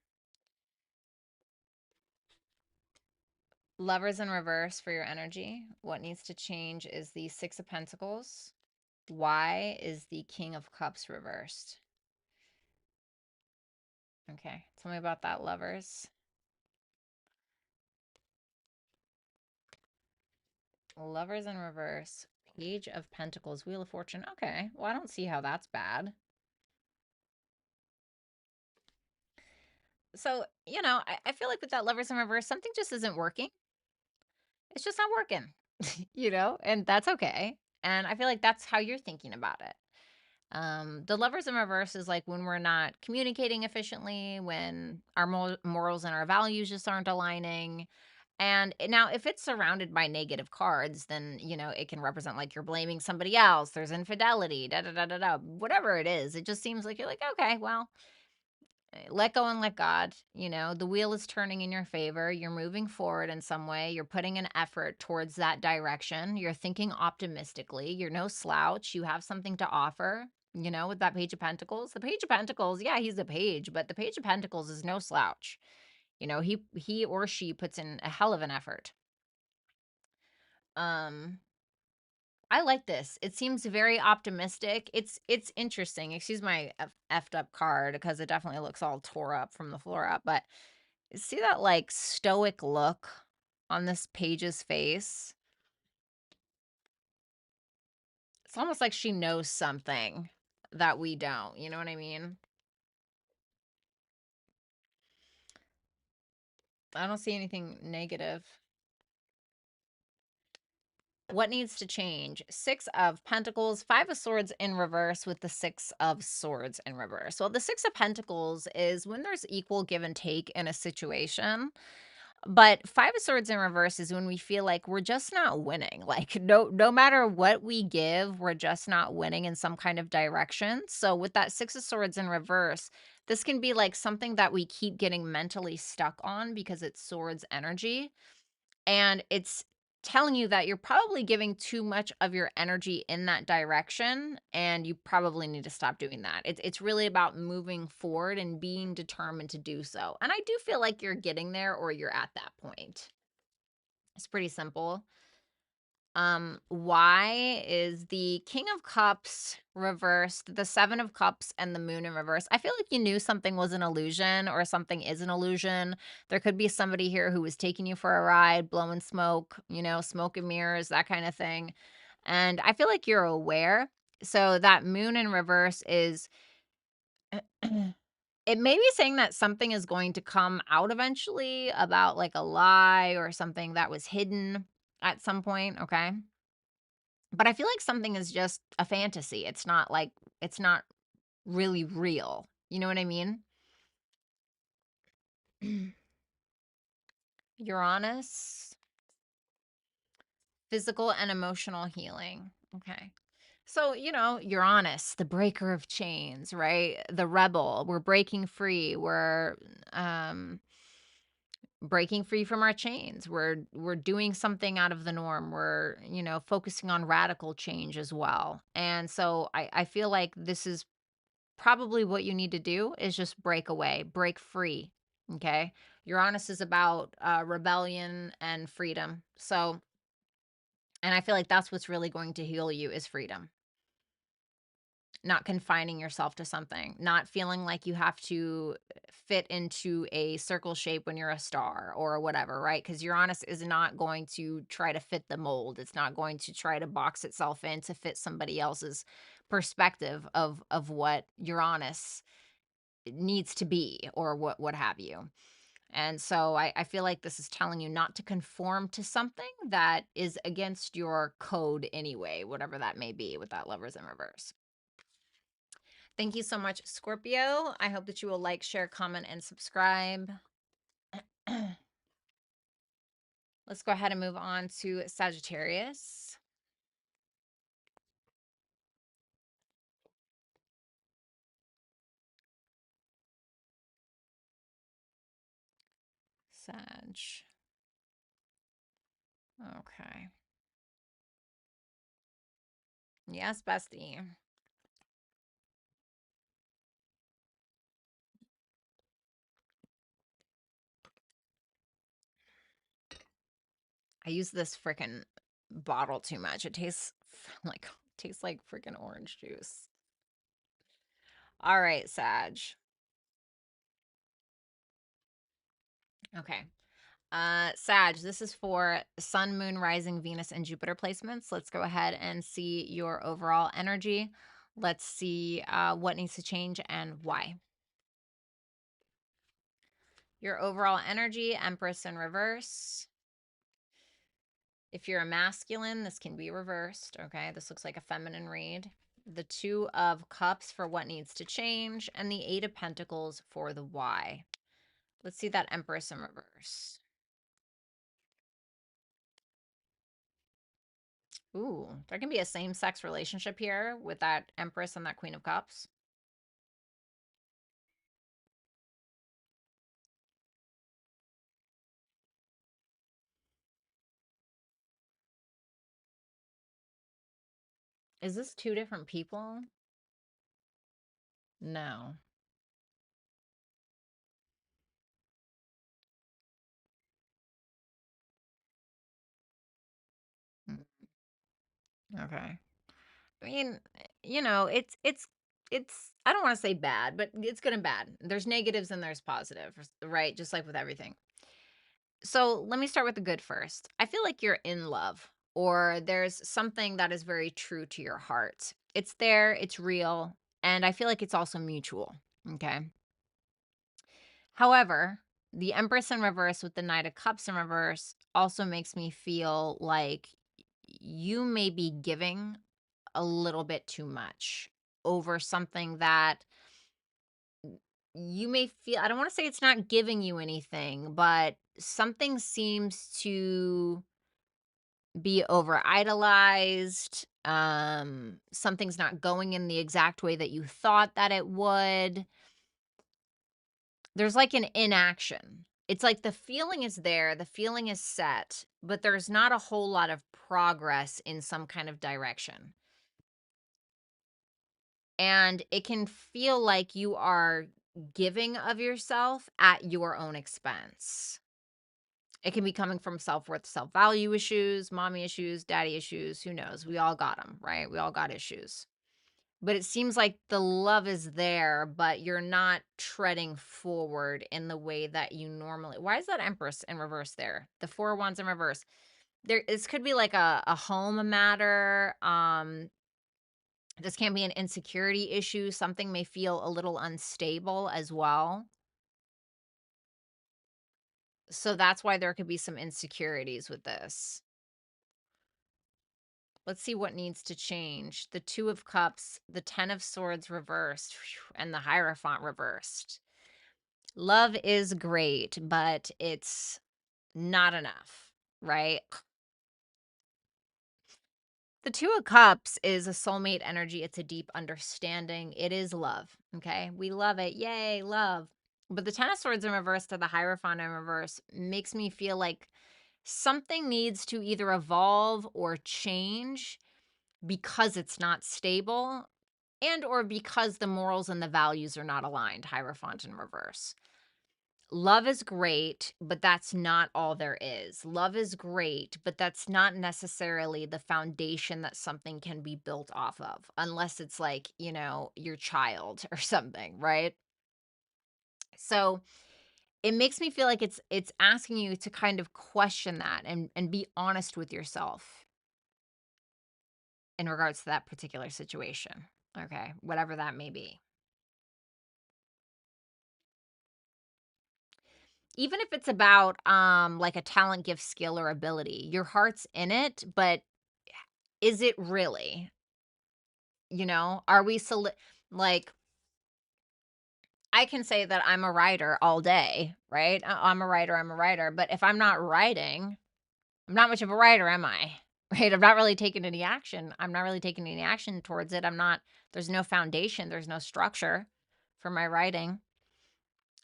Lovers in reverse for your energy. What needs to change is the Six of Pentacles. Why is the King of Cups reversed? Okay, tell me about that, lovers. Lovers in reverse. Page of Pentacles, Wheel of Fortune. Okay, well, I don't see how that's bad. So, you know, I feel like with that lovers in reverse, something just isn't working. It's just not working, you know, and that's okay. And I feel like that's how you're thinking about it. The lovers in reverse is like when we're not communicating efficiently, when our morals and our values just aren't aligning. And now, if it's surrounded by negative cards, then, you know, it can represent like you're blaming somebody else, there's infidelity, da da da da da, whatever it is. It just seems like you're like, okay, well, let go and let God. You know, the wheel is turning in your favor. You're moving forward in some way. You're putting an effort towards that direction. You're thinking optimistically. You're no slouch. You have something to offer. You know, with that Page of Pentacles, the Page of Pentacles, yeah, he's a page, but the Page of Pentacles is no slouch. You know, he or she puts in a hell of an effort. Um, I like this. It seems very optimistic. It's interesting. Excuse my effed up card because it definitely looks all tore up from the floor up, but See that like stoic look on this page's face? It's almost like she knows something that we don't, you know what I mean? I don't see anything negative. What needs to change? Six of Pentacles, Five of Swords in reverse with the Six of Swords in reverse. Well, the Six of Pentacles is when there's equal give and take in a situation. But Five of Swords in reverse is when we feel like we're just not winning. Like no matter what we give, we're just not winning in some kind of direction. So with that Six of Swords in reverse, this can be like something that we keep getting mentally stuck on because it's swords energy. And it's telling you that you're probably giving too much of your energy in that direction, and you probably need to stop doing that. It's really about moving forward and being determined to do so. And I do feel like you're getting there or you're at that point. It's pretty simple. Why is the King of Cups reversed, the Seven of Cups, and the Moon in reverse? I feel like you knew something was an illusion or something is an illusion. There could be somebody here who was taking you for a ride, blowing smoke, smoke and mirrors, that kind of thing. And I feel like you're aware. So that Moon in reverse is it may be saying that something is going to come out eventually about like a lie or something that was hidden at some point, okay? But I feel like something is just a fantasy. It's not really real. You know what I mean? Uranus, physical and emotional healing. Okay. So, Uranus, the breaker of chains, right? The rebel. We're breaking free. We're um breaking free from our chains. We're doing something out of the norm. We're, focusing on radical change as well. And so I feel like this is probably what you need to do is just break away, break free. Okay. Uranus is about rebellion and freedom. So, and I feel like that's what's really going to heal you is freedom, not confining yourself to something, not feeling like you have to fit into a circle shape when you're a star or whatever, right? Because Uranus is not going to try to fit the mold. It's not going to try to box itself in to fit somebody else's perspective of what Uranus needs to be or what have you. And so I feel like this is telling you not to conform to something that is against your code anyway, whatever that may be with that Lovers in reverse. Thank you so much, Scorpio. I hope that you will like, share, comment, and subscribe. Let's go ahead and move on to Sagittarius. Sag. Okay. Yes, bestie. I use this freaking bottle too much. It tastes like freaking orange juice. All right, Sag. Okay. Sag, this is for Sun, Moon, Rising, Venus, and Jupiter placements. Let's go ahead and see your overall energy. Let's see what needs to change and why. Your overall energy, Empress in reverse. If you're a masculine, this can be reversed, okay? This looks like a feminine read. The Two of Cups for what needs to change, and the Eight of Pentacles for the why. Let's see that Empress in reverse. Ooh, there can be a same-sex relationship here with that Empress and that Queen of Cups. Is this two different people? No. Mm, okay. I mean, it's I don't want to say bad, but it's good and bad. There's negatives and there's positives, right? Just like with everything. So let me start with the good first. I feel like you're in love, or there's something that is very true to your heart. It's there, it's real, and I feel like it's also mutual. Okay. However, the Empress in reverse with the Knight of Cups in reverse also makes me feel like you may be giving a little bit too much over something that you may feel. I don't want to say it's not giving you anything, but something seems to be over idolized. Something's not going in the exact way that you thought that it would. There's like an inaction. It's like the feeling is there, the feeling is set, but there's not a whole lot of progress in some kind of direction. And it can feel like you are giving of yourself at your own expense. It can be coming from self-worth, self-value issues, mommy issues, daddy issues, who knows? We all got them, right? We all got issues. But it seems like the love is there, but you're not treading forward in the way that you normally. Why is that Empress in reverse there? The Four of Wands in reverse. This could be like a home matter. This can be an insecurity issue. Something may feel a little unstable as well. So that's why there could be some insecurities with this. Let's see what needs to change. The Two of Cups, the Ten of Swords reversed, and the Hierophant reversed. Love is great, but it's not enough, right? The Two of Cups is a soulmate energy. It's a deep understanding. It is love, okay? We love it. Yay, love. But the Ten of Swords in reverse to the Hierophant in reverse makes me feel like something needs to either evolve or change because it's not stable and or because the morals and the values are not aligned. Hierophant in reverse. Love is great, but that's not all there is. Love is great, but that's not necessarily the foundation that something can be built off of, unless it's like, your child or something, right? So it makes me feel like it's asking you to kind of question that and be honest with yourself in regards to that particular situation. Okay, whatever that may be. Even if it's about like a talent, gift, skill, or ability, your heart's in it, but is it really? Are we like I can say that I'm a writer all day, right? I'm a writer, but if I'm not writing, I'm not much of a writer, am I? Right? I'm not really taking any action. I'm not really taking any action towards it. There's no foundation, there's no structure for my writing.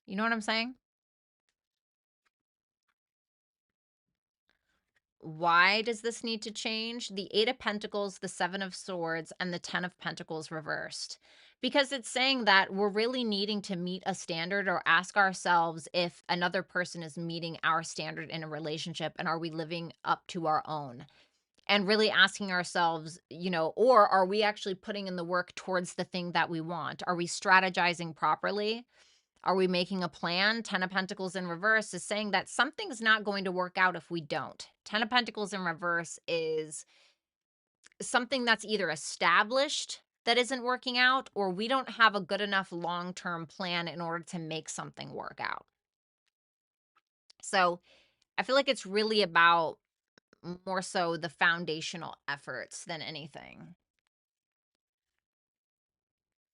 You know what I'm saying? Why does this need to change? The Eight of Pentacles, the Seven of Swords, and the Ten of Pentacles reversed. Because it's saying that we're really needing to meet a standard or ask ourselves if another person is meeting our standard in a relationship and are we living up to our own? And really asking ourselves, or are we actually putting in the work towards the thing that we want? Are we strategizing properly? Are we making a plan? Ten of Pentacles in reverse is saying that something's not going to work out if we don't. Ten of Pentacles in reverse is something that's either established that isn't working out, or we don't have a good enough long-term plan in order to make something work out. So I feel like it's really about more so the foundational efforts than anything.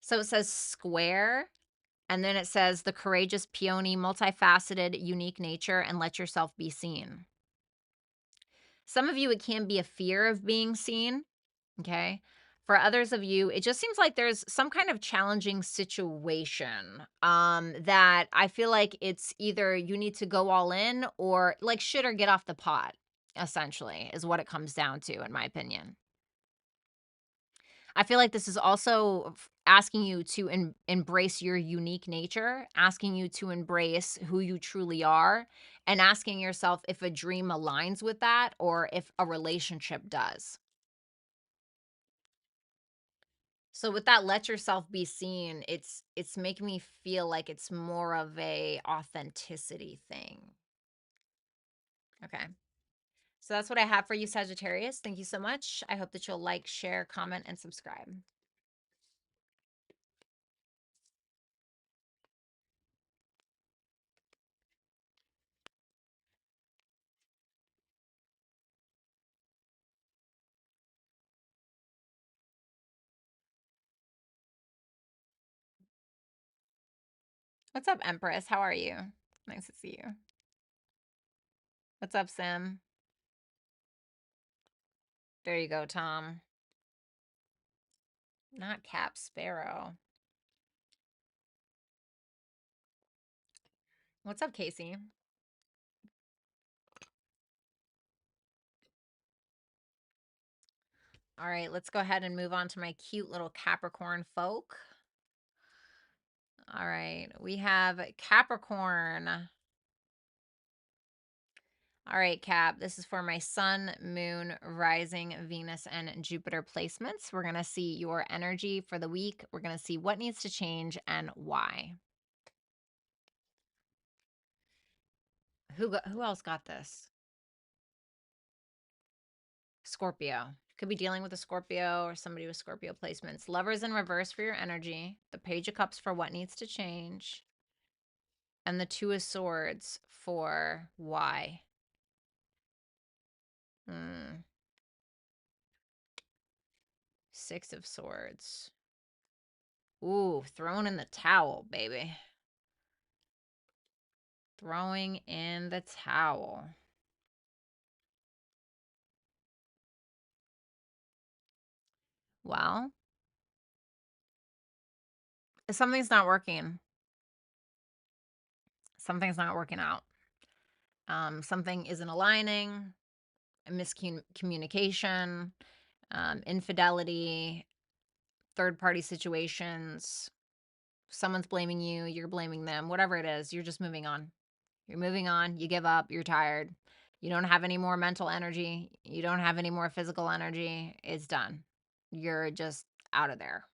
So it says square. And then it says the courageous peony, multifaceted, unique nature, and let yourself be seen. Some of you, it can be a fear of being seen. Okay. For others of you, it just seems like there's some kind of challenging situation that I feel like it's either you need to go all in or like shit or get off the pot, essentially, is what it comes down to, in my opinion. I feel like this is also asking you to embrace your unique nature, asking you to embrace who you truly are, and asking yourself if a dream aligns with that or if a relationship does. So with that let yourself be seen, it's making me feel like it's more of a authenticity thing. Okay. So that's what I have for you, Sagittarius. Thank you so much. I hope that you'll like, share, comment, and subscribe. What's up, Empress? How are you? Nice to see you. What's up, Sim? There you go, Tom. Not Cap Sparrow. What's up, Casey? All right, let's go ahead and move on to my cute little Capricorn folk. All right, we have Capricorn. All right, Cap, this is for my Sun, Moon, Rising, Venus, and Jupiter placements. We're going to see your energy for the week. We're going to see what needs to change and why. Who else got this? Scorpio. Could be dealing with a Scorpio or somebody with Scorpio placements. Lovers in reverse for your energy. The Page of Cups for what needs to change. And the Two of Swords for why. Six of Swords. Ooh, throwing in the towel, baby. Throwing in the towel. Well, something's not working. Something's not working out. Something isn't aligning. Miscommunication, infidelity, third-party situations. Someone's blaming you, you're blaming them, whatever it is, you're just moving on. You're moving on, you give up, you're tired. You don't have any more mental energy. You don't have any more physical energy. It's done. You're just out of there.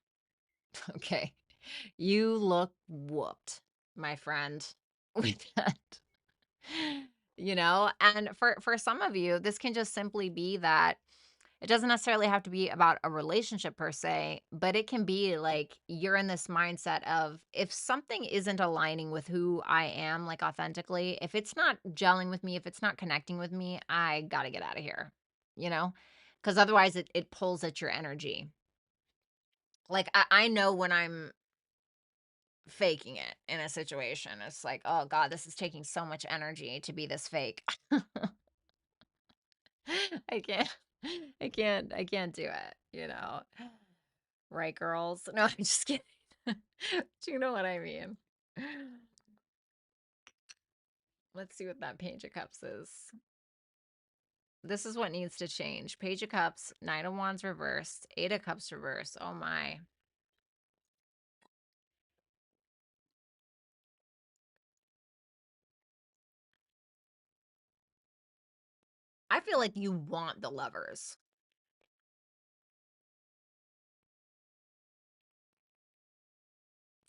Okay. You look whooped, my friend, with that. And for some of you, this can just simply be that it doesn't necessarily have to be about a relationship per se, but it can be like you're in this mindset of if something isn't aligning with who I am, like authentically, if it's not gelling with me, if it's not connecting with me, I got to get out of here, you know? Because otherwise it pulls at your energy. Like I know when I'm faking it in a situation, it's like, oh God, this is taking so much energy to be this fake. I can't, I can't do it, Right, girls? No, I'm just kidding. Do you know what I mean? Let's see what that Page of Cups is. This is what needs to change. Page of Cups, Knight of Wands reversed, Eight of Cups reversed. Oh my. I feel like you want the Lovers.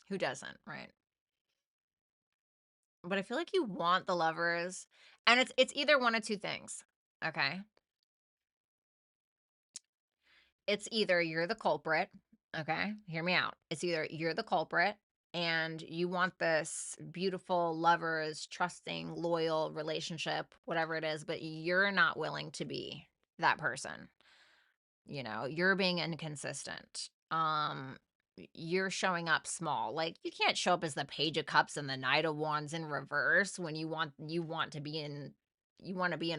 Who doesn't, right? But I feel like you want the Lovers. And it's either one of two things. Okay. It's either you're the culprit, okay? Hear me out. It's either you're the culprit and you want this beautiful, lovers, trusting, loyal relationship, whatever it is, but you're not willing to be that person. You're being inconsistent. You're showing up small. Like you can't show up as the Page of Cups and the Knight of Wands in reverse when you want to be in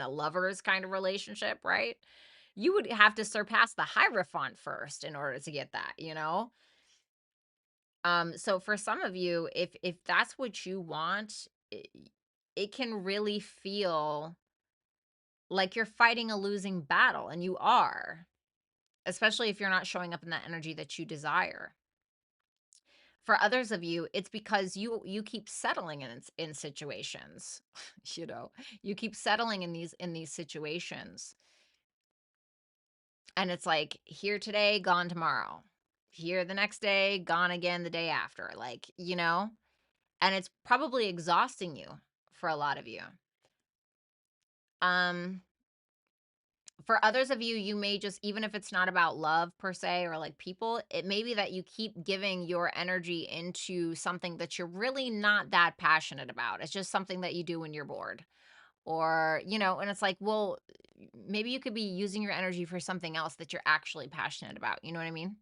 a lovers kind of relationship, right? You would have to surpass the Hierophant first in order to get that. So for some of you, if that's what you want, it can really feel like you're fighting a losing battle, and you are, especially if you're not showing up in that energy that you desire. For others of you, it's because you keep settling in situations. You keep settling in these situations. And it's like here today, gone tomorrow. here the next day, gone again the day after, like, and it's probably exhausting you for a lot of you. Um, for others of you, you may just, even if it's not about love per se or like people, it may be that you keep giving your energy into something that you're really not that passionate about. It's just something that you do when you're bored. Or, and it's like, well, maybe you could be using your energy for something else that you're actually passionate about. You know what I mean?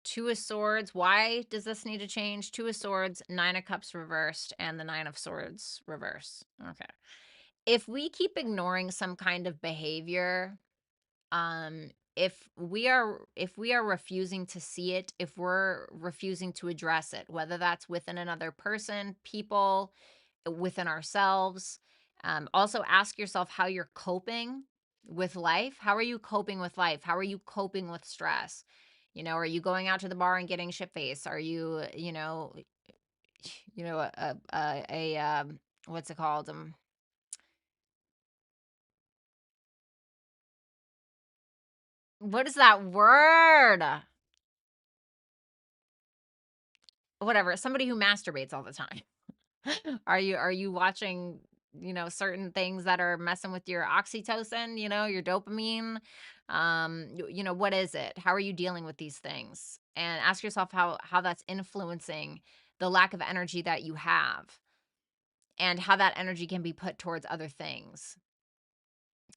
Two of Swords. Why does this need to change? Two of Swords, Nine of Cups reversed, and the Nine of Swords reverse. Okay. If we keep ignoring some kind of behavior, if we are refusing to see it, if we're refusing to address it, whether that's within another person, people, within ourselves, also ask yourself how you're coping with life. How are you coping with life? How are you coping with stress? Are you going out to the bar and getting shit faced? Are you, what's it called? What is that word? Whatever. Somebody who masturbates all the time. Are you watching, certain things that are messing with your oxytocin, your dopamine? What is it? How are you dealing with these things? And ask yourself how that's influencing the lack of energy that you have and how that energy can be put towards other things.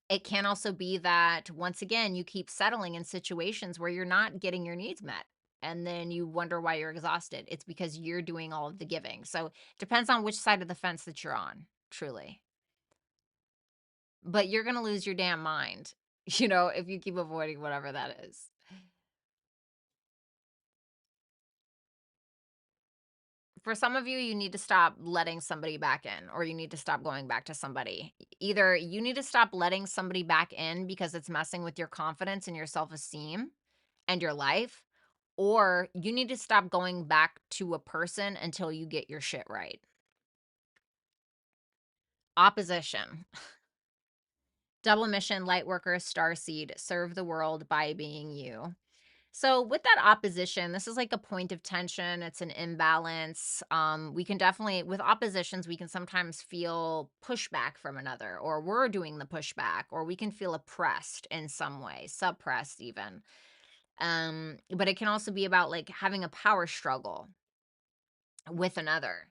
It can also be that, once again, you keep settling in situations where you're not getting your needs met. And then you wonder why you're exhausted. It's because you're doing all of the giving. So it depends on which side of the fence that you're on, truly. But you're going to lose your damn mind, if you keep avoiding whatever that is. For some of you, you need to stop letting somebody back in, or you need to stop going back to somebody. Either you need to stop letting somebody back in because it's messing with your confidence and your self-esteem and your life, or you need to stop going back to a person until you get your shit right. Opposition. Double mission, light worker, starseed, serve the world by being you. So with that opposition, this is like a point of tension. It's an imbalance. We can definitely, with oppositions, we can sometimes feel pushback from another, or we're doing the pushback, or we can feel oppressed in some way, suppressed even. But it can also be about like having a power struggle with another.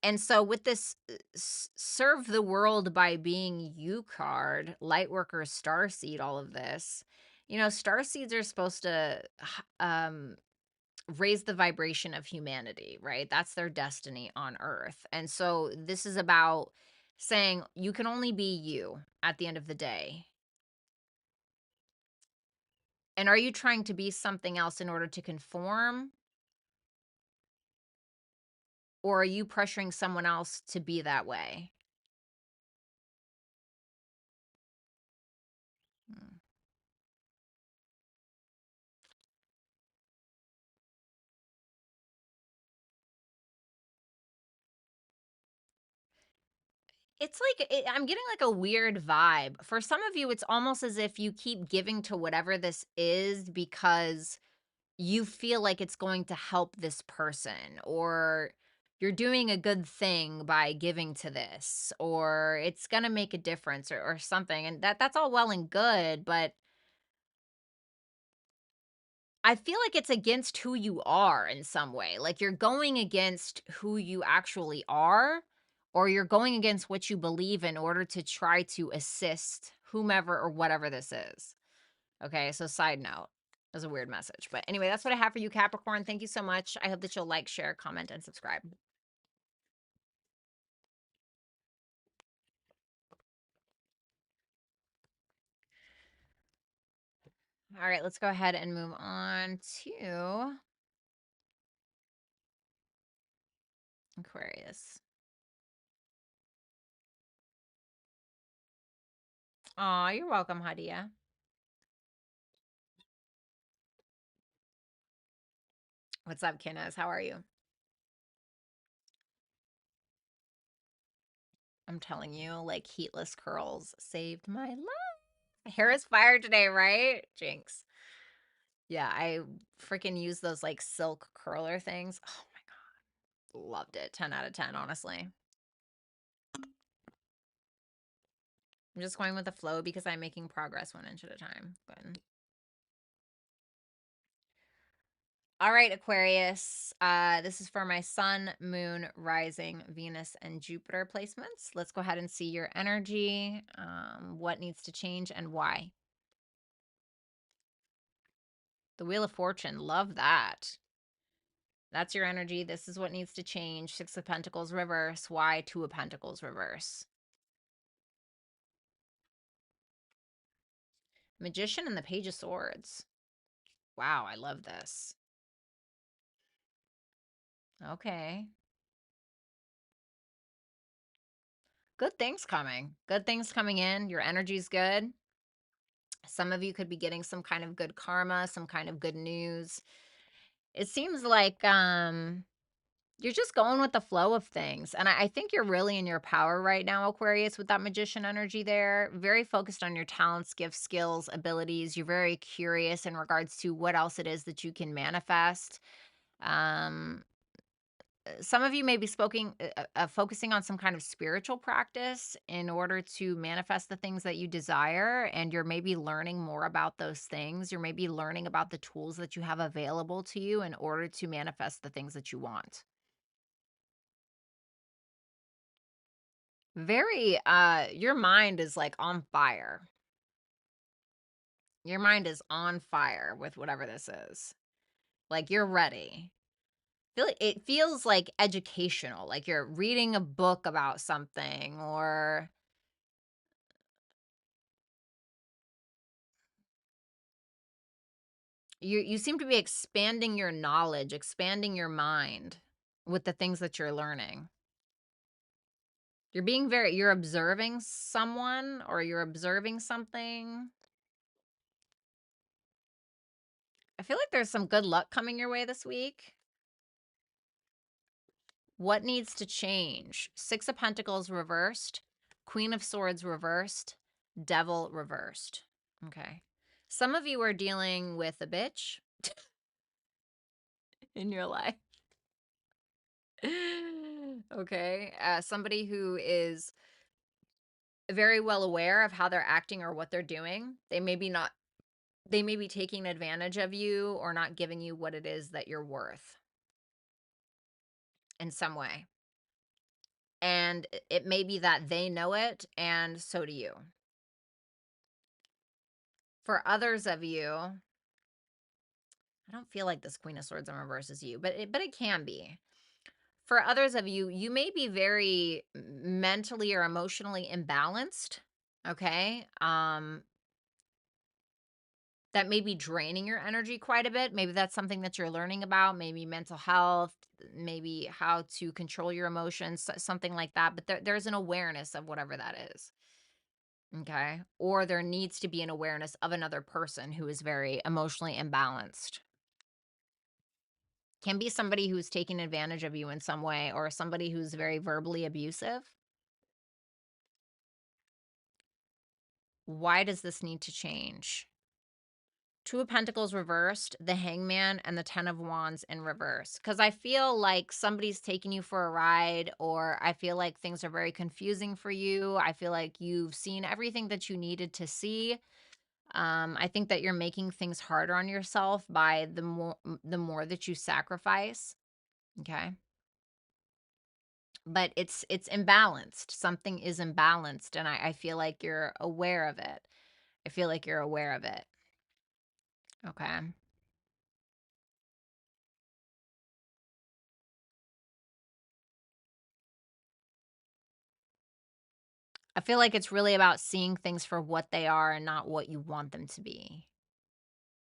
And so with this serve the world by being you card, lightworker, starseed, all of this, starseeds are supposed to raise the vibration of humanity, right? That's their destiny on earth. And so this is about saying you can only be you at the end of the day. And are you trying to be something else in order to conform? Or are you pressuring someone else to be that way? Hmm. It's like I'm getting like a weird vibe. For some of you, it's almost as if you keep giving to whatever this is because you feel like it's going to help this person, or you're doing a good thing by giving to this, or it's going to make a difference, or something. And that's all well and good, but I feel like it's against who you are in some way. Like you're going against who you actually are, or you're going against what you believe in order to try to assist whomever or whatever this is. Okay, so side note. That was a weird message. But anyway, that's what I have for you, Capricorn. Thank you so much. I hope that you'll like, share, comment, and subscribe. All right, let's go ahead and move on to Aquarius. Aw, you're welcome, Hadia. What's up, Kenneth? How are you? I'm telling you, like heatless curls saved my life. Hair is fire today, right? Jinx. Yeah, I freaking use those like silk curler things. Oh my God. Loved it. 10 out of 10, honestly. I'm just going with the flow because I'm making progress 1 inch at a time. Good. All right, Aquarius. This is for my sun, moon, rising, Venus, and Jupiter placements. Let's go ahead and see your energy, what needs to change, and why. The Wheel of Fortune. Love that. That's your energy. This is what needs to change. Six of Pentacles reverse. Why? Two of Pentacles reverse. Magician and the Page of Swords. Wow, I love this. Okay. Good things coming. Good things coming in. Your energy's good. Some of you could be getting some kind of good karma, some kind of good news. It seems like you're just going with the flow of things. And I think you're really in your power right now, Aquarius, with that magician energy there. Very focused on your talents, gifts, skills, abilities. You're very curious in regards to what else it is that you can manifest. Um, some of you may be focusing on some kind of spiritual practice in order to manifest the things that you desire. And you're maybe learning more about those things. You're maybe learning about the tools that you have available to you in order to manifest the things that you want. Very, your mind is like on fire. Your mind is on fire with whatever this is. Like you're ready. It feels like educational, like you're reading a book about something, or you seem to be expanding your knowledge, expanding your mind with the things that you're learning. You're observing someone or you're observing something. I feel like there's some good luck coming your way this week. What needs to change? Six of Pentacles reversed, Queen of Swords reversed, Devil reversed. Okay. Some of you are dealing with a bitch in your life. Okay. Somebody who is very well aware of how they're acting or what they're doing. They may be taking advantage of you or not giving you what it is that you're worth in some way. And it may be that they know it, and so do you. For others of you, I don't feel like this Queen of Swords in reverse is you, but it can be. For others of you, you may be very mentally or emotionally imbalanced, okay? That may be draining your energy quite a bit. Maybe that's something that you're learning about, maybe mental health, maybe how to control your emotions, something like that. But there's an awareness of whatever that is. Okay. Or there needs to be an awareness of another person who is very emotionally imbalanced. Can be somebody who's taking advantage of you in some way, or somebody who's very verbally abusive. Why does this need to change? Two of Pentacles reversed, the Hangman, and the Ten of Wands in reverse. Because I feel like somebody's taking you for a ride, or I feel like things are very confusing for you. I feel like you've seen everything that you needed to see. I think that you're making things harder on yourself by the more that you sacrifice. Okay. But it's imbalanced. Something is imbalanced, and I feel like you're aware of it. I feel like you're aware of it. Okay. I feel like it's really about seeing things for what they are and not what you want them to be,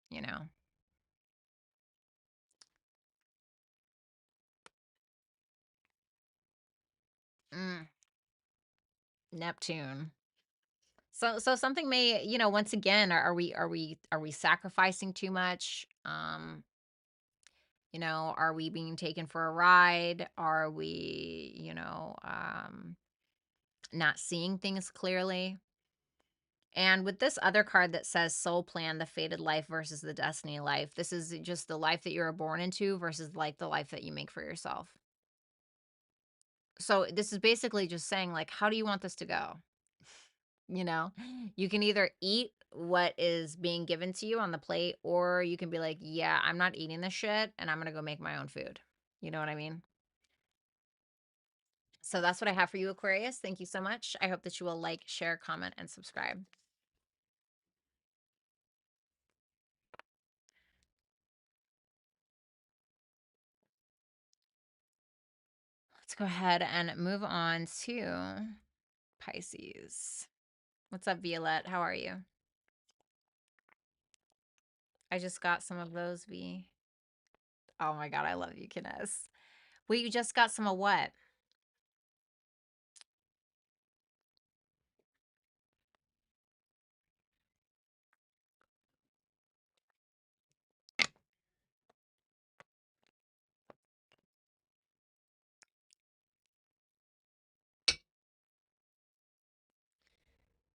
you know? Mm, Neptune. So something may, once again, are we sacrificing too much? Are we being taken for a ride? Are we, not seeing things clearly? And with this other card that says soul plan, the fated life versus the destiny life, this is just the life that you were born into versus like the life that you make for yourself. So this is basically just saying, like, how do you want this to go? You know, you can either eat what is being given to you on the plate, or you can be like, yeah, I'm not eating this shit and I'm going to go make my own food. You know what I mean? So that's what I have for you, Aquarius. Thank you so much. I hope that you will like, share, comment, and subscribe. Let's go ahead and move on to Pisces. What's up, Violette? How are you? I just got some of those, V. Oh my God, I love you, Kines. Wait, you just got some of what?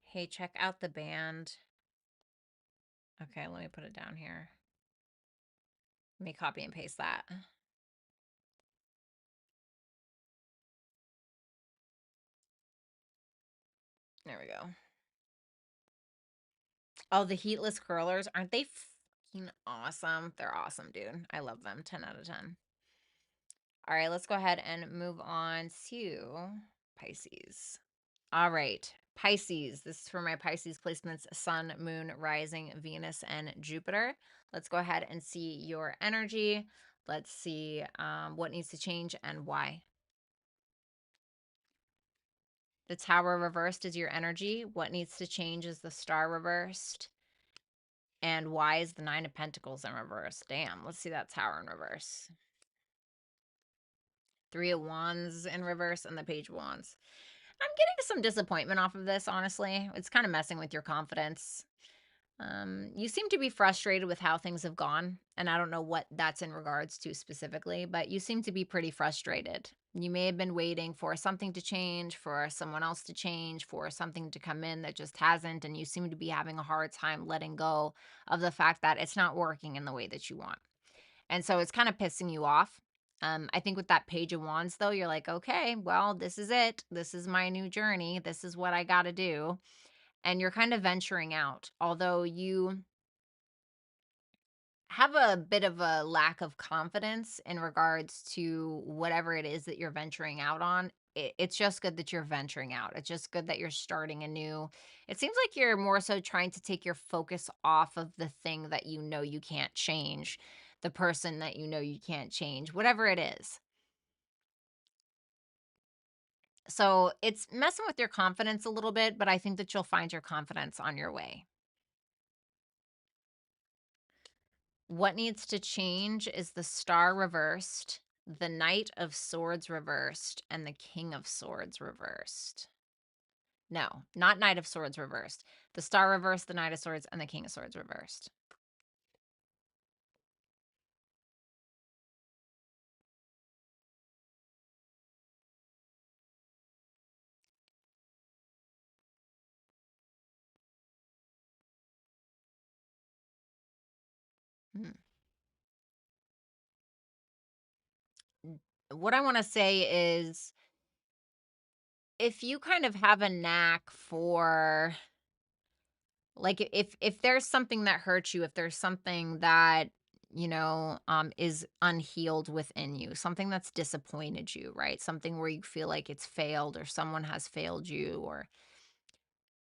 Hey, check out the band. Okay, let me put it down here. Let me copy and paste that. There we go. Oh, the heatless curlers. Aren't they fucking awesome? They're awesome, dude. I love them. 10 out of 10. All right, let's go ahead and move on to Pisces. All right, Pisces. This is for my Pisces placements: Sun, Moon, Rising, Venus, and Jupiter. Let's go ahead and see your energy. Let's see what needs to change and why. The Tower reversed is your energy. What needs to change is the Star reversed. And why is the Nine of Pentacles in reverse? Damn, let's see that Tower in reverse. Three of Wands in reverse and the Page of Wands. I'm getting some disappointment off of this, honestly. It's kind of messing with your confidence. You seem to be frustrated with how things have gone, and I don't know what that's in regards to specifically, but you seem to be pretty frustrated. You may have been waiting for something to change, for someone else to change, for something to come in that just hasn't, and you seem to be having a hard time letting go of the fact that it's not working in the way that you want. And so it's kind of pissing you off. I think with that Page of Wands, though, you're like, okay, well, this is it. This is my new journey. This is what I got to do. And you're kind of venturing out, although you have a bit of a lack of confidence in regards to whatever it is that you're venturing out on. It's just good that you're venturing out. It's just good that you're starting anew. It seems like you're more so trying to take your focus off of the thing that you know you can't change, the person that you know you can't change, whatever it is. So it's messing with your confidence a little bit, but I think that you'll find your confidence on your way. What needs to change is the Star reversed, the Knight of Swords reversed, and the King of Swords reversed. No, not Knight of Swords reversed. The Star reversed, the Knight of Swords, and the King of Swords reversed. Hmm. What I want to say is, if you kind of have a knack for, like, if there's something that hurts you, if there's something that is unhealed within you, something that's disappointed you, right? Something where you feel like it's failed or someone has failed you, or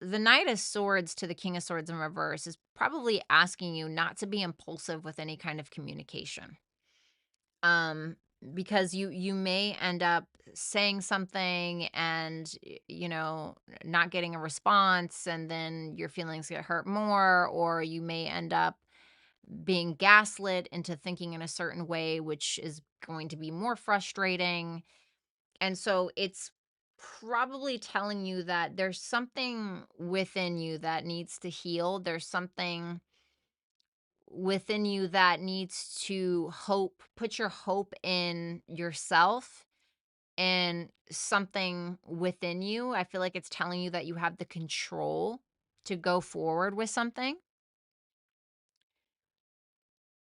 the Knight of Swords to the King of Swords in reverse is probably asking you not to be impulsive with any kind of communication. Um, because you may end up saying something and not getting a response, and then your feelings get hurt more, or you may end up being gaslit into thinking in a certain way, which is going to be more frustrating. And so it's probably telling you that there's something within you that needs to heal. There's something within you that needs to put your hope in yourself and something within you. I feel like it's telling you that you have the control to go forward with something.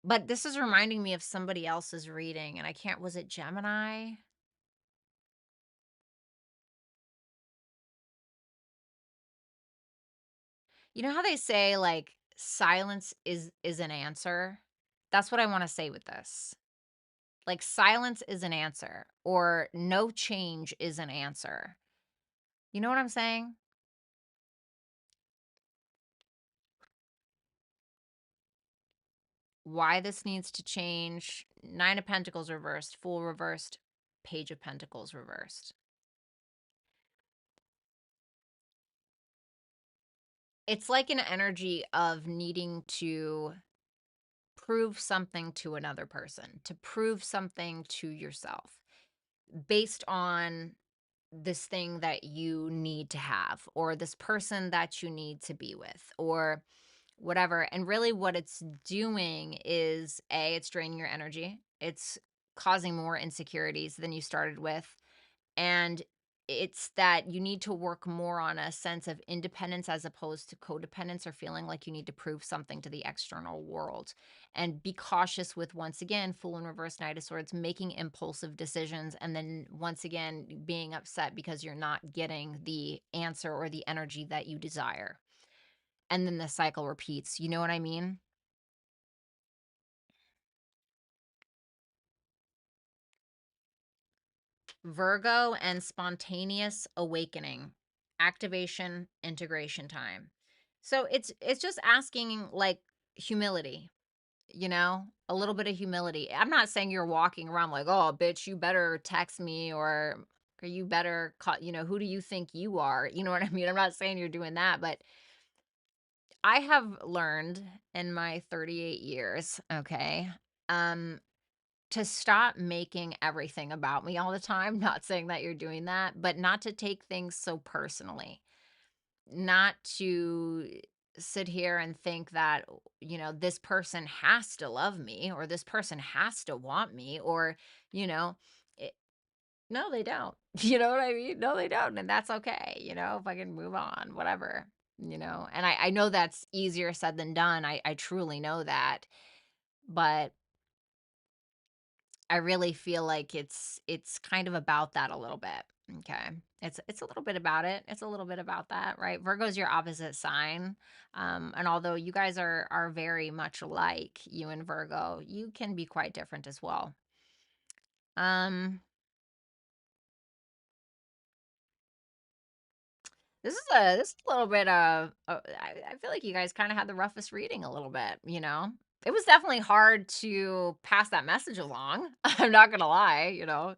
But this is reminding me of somebody else's reading, and I can't, was it Gemini? You know how they say like silence is an answer? That's what I want to say with this. Like silence is an answer or no change is an answer. You know what I'm saying? Why this needs to change. 9 of Pentacles reversed, Fool reversed, Page of Pentacles reversed. It's like an energy of needing to prove something to another person, to prove something to yourself based on this thing that you need to have or this person that you need to be with or whatever. And really what it's doing is it's draining your energy. It's causing more insecurities than you started with. And it's that you need to work more on a sense of independence as opposed to codependence or feeling like you need to prove something to the external world. And be cautious with, once again, Fool and Reverse Knight of Swords, making impulsive decisions and then once again being upset because you're not getting the answer or the energy that you desire. And then the cycle repeats. You know what I mean? Virgo and spontaneous awakening, activation, integration time. So it's just asking like humility, you know, a little bit of humility. I'm not saying you're walking around like, oh, bitch, you better text me or you better call, you know, who do you think you are? You know what I mean? I'm not saying you're doing that, but I have learned in my 38 years, okay, um, to stop making everything about me all the time. Not saying that you're doing that, but not to take things so personally. Not to sit here and think that, you know, this person has to love me or this person has to want me or, you know, it, no, they don't. You know what I mean? No, they don't. And that's okay. You know, if I can move on, whatever, you know, and I know that's easier said than done. I truly know that. But I really feel like it's kind of about that a little bit. Okay. It's a little bit about it. It's a little bit about that, right? Virgo's your opposite sign. And although you guys are very much alike, you and Virgo, you can be quite different as well. This is a little bit of I feel like you guys kind of had the roughest reading a little bit, you know. It was definitely hard to pass that message along. I'm not gonna lie, you know.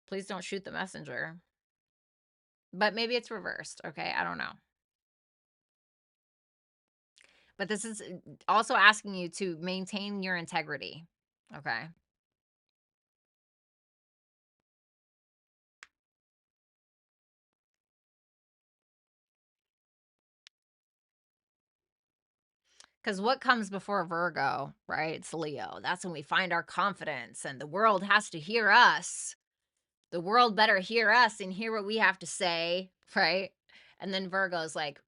Please don't shoot the messenger. But maybe it's reversed, okay? I don't know. But this is also asking you to maintain your integrity, okay? Because what comes before Virgo, right? It's Leo. That's when we find our confidence and the world has to hear us. The world better hear us and hear what we have to say, right? And then Virgo's like,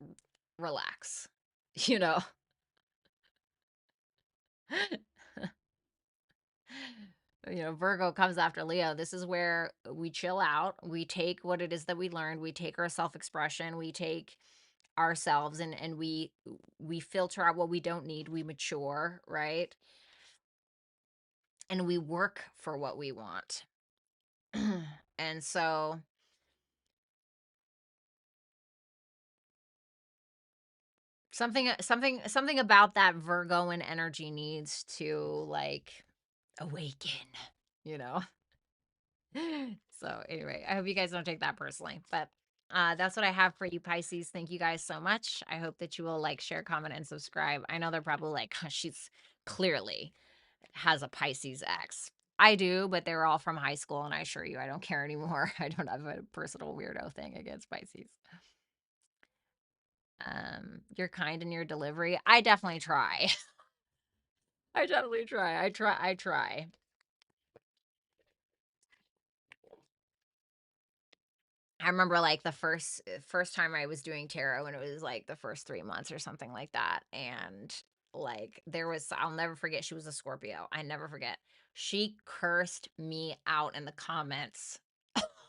relax, you know? You know, Virgo comes after Leo. This is where we chill out. We take what it is that we learned. We take our self-expression. We take ourselves and we filter out what we don't need. We mature, right? And we work for what we want. And so something about that Virgoan energy needs to like awaken, you know? So anyway, I hope you guys don't take that personally, but that's what I have for you, Pisces. Thank you guys so much. I hope that you will like, share, comment, and subscribe. I know they're probably like, "Huh, she's clearly has a Pisces ex." I do, but they were all from high school, and I assure you, I don't care anymore. I don't have a personal weirdo thing against Pisces. You're kind in your delivery. I definitely try. I definitely try. I try. I remember like the first time I was doing tarot, and it was like the first 3 months or something like that, and like I'll never forget, she was a Scorpio. I never forget. She cursed me out in the comments.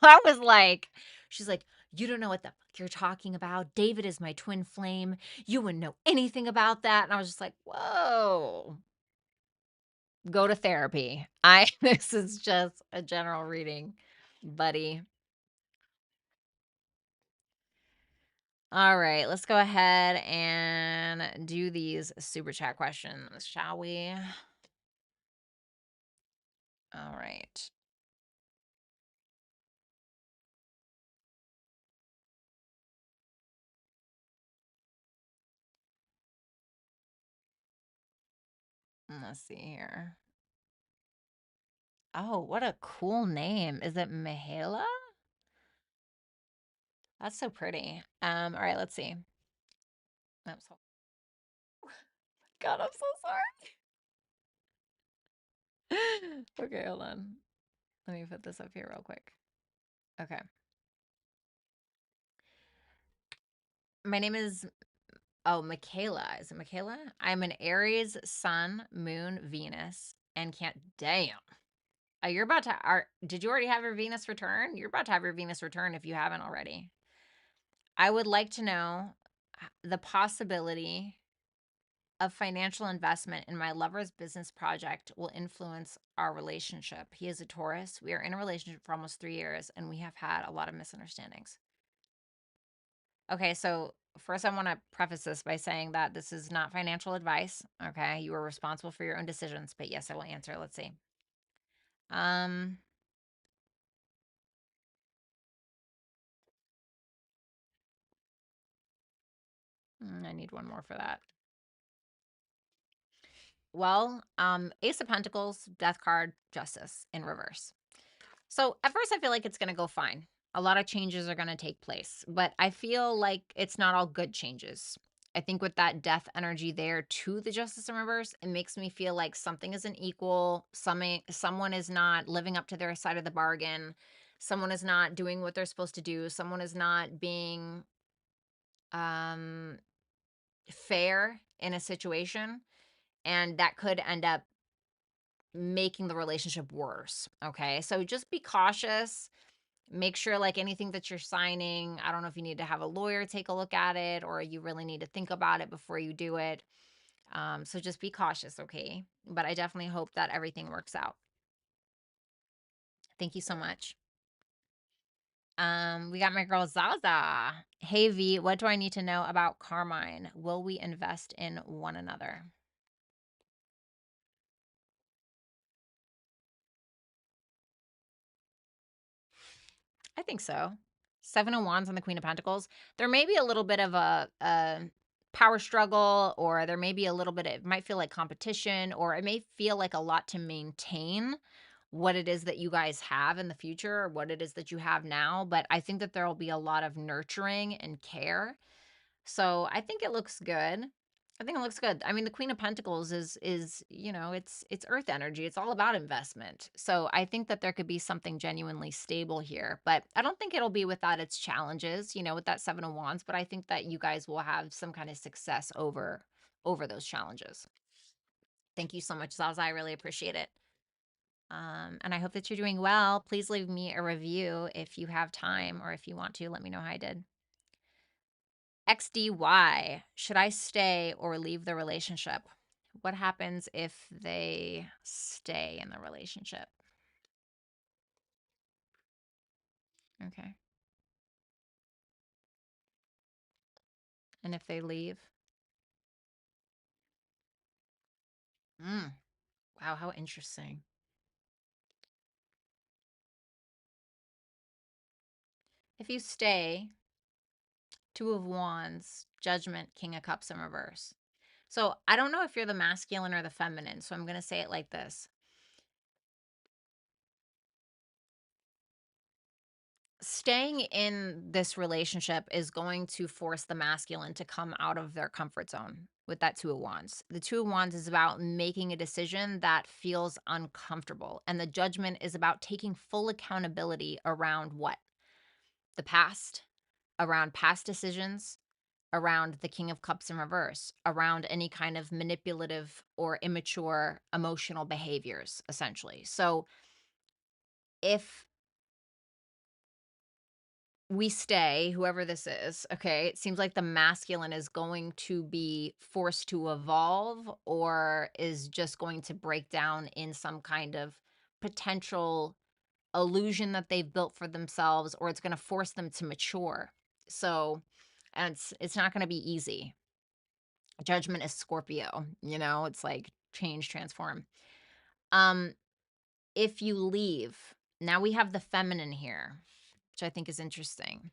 I was like, she's like, "You don't know what the fuck you're talking about. David is my twin flame. You wouldn't know anything about that." And I was just like, "Whoa. Go to therapy." This is just a general reading, buddy. All right, let's go ahead and do these super chat questions, shall we? All right. Let's see here. Oh, what a cool name. Is it Mihaela? That's so pretty. All right, let's see. I'm so God, I'm so sorry. Okay, hold on. Let me put this up here real quick. Okay. My name is Michaela. Is it Michaela? I'm an Aries, Sun, Moon, Venus, and can't damn. You're about to did you already have your Venus return? You're about to have your Venus return if you haven't already. I would like to know the possibility of financial investment in my lover's business project will influence our relationship. He is a Taurus. We are in a relationship for almost 3 years, and we have had a lot of misunderstandings. Okay, so first I want to preface this by saying that this is not financial advice. Okay, you are responsible for your own decisions, but yes, I will answer. Let's see. Um, I need one more for that. Well, Ace of Pentacles, Death card, Justice in reverse. So at first I feel like it's going to go fine. A lot of changes are going to take place, but I feel like it's not all good changes. I think with that death energy there to the Justice in reverse, it makes me feel like something isn't equal. Someone is not living up to their side of the bargain. Someone is not doing what they're supposed to do. Someone is not being um fair in a situation, and that could end up making the relationship worse. Okay. So just be cautious. Make sure, like, anything that you're signing, I don't know if you need to have a lawyer take a look at it, or you really need to think about it before you do it. So just be cautious. Okay. But I definitely hope that everything works out. Thank you so much. We got my girl Zaza. Hey V, what do I need to know about Carmine? Will we invest in one another? I think so. Seven of Wands and the Queen of Pentacles. There may be a little bit of a power struggle, or there may be a little bit, it might feel like competition, or it may feel like a lot to maintain what it is that you guys have in the future, or what it is that you have now. But I think that there will be a lot of nurturing and care. So I think it looks good. I think it looks good. I mean, the Queen of Pentacles is, it's earth energy. It's all about investment. So I think that there could be something genuinely stable here, but I don't think it'll be without its challenges, with that 7 of Wands, but I think that you guys will have some kind of success over those challenges. Thank you so much, Zaza. I really appreciate it. And I hope that you're doing well. Please leave me a review if you have time, or if you want to, let me know how I did. XDY, should I stay or leave the relationship? What happens if they stay in the relationship? Okay. And if they leave? Mm. Wow, how interesting. If you stay, Two of Wands, Judgment, King of Cups in reverse. So I don't know if you're the masculine or the feminine, so I'm going to say it like this. Staying in this relationship is going to force the masculine to come out of their comfort zone with that Two of Wands. The Two of Wands is about making a decision that feels uncomfortable, and the Judgment is about taking full accountability around what? the past, around past decisions, around the King of Cups in reverse, around any kind of manipulative or immature emotional behaviors, essentially. So if we stay, whoever this is, okay, it seems like the masculine is going to be forced to evolve or is just going to break down in some kind of potential illusion that they've built for themselves, or it's going to force them to mature. So, and it's not going to be easy. Judgment is Scorpio, it's like change, transform. Um, if you leave, now we have the feminine here, which I think is interesting.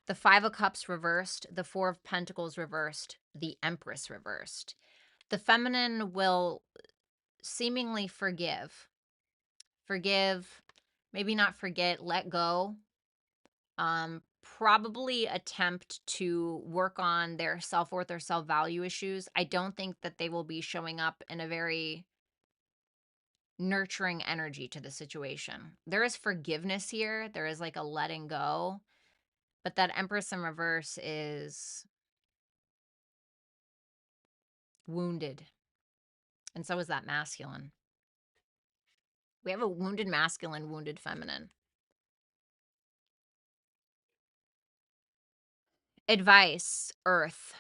The Five of Cups reversed, the Four of Pentacles reversed, the Empress reversed. The feminine will seemingly forgive, maybe not forget, let go. Probably attempt to work on their self-worth or self-value issues. I don't think that they will be showing up in a very nurturing energy to the situation. There is forgiveness here. There is like a letting go. But that Empress in reverse is wounded. And so is that masculine. We have a wounded masculine, wounded feminine. Advice, Earth.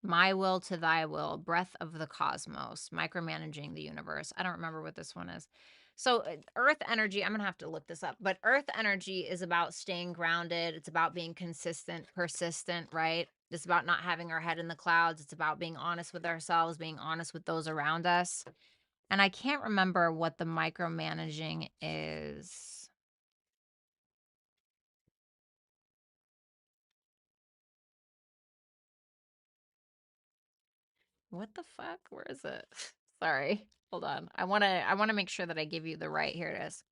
My will to thy will, breath of the cosmos, micromanaging the universe. I don't remember what this one is. So, earth energy, I'm going to have to look this up, but earth energy is about staying grounded. It's about being consistent, persistent, right? It's about not having our head in the clouds. It's about being honest with ourselves, being honest with those around us. And I can't remember what the micromanaging is. What the fuck? Where is it? Sorry. Hold on. I want to make sure that I give you the right. Here it is.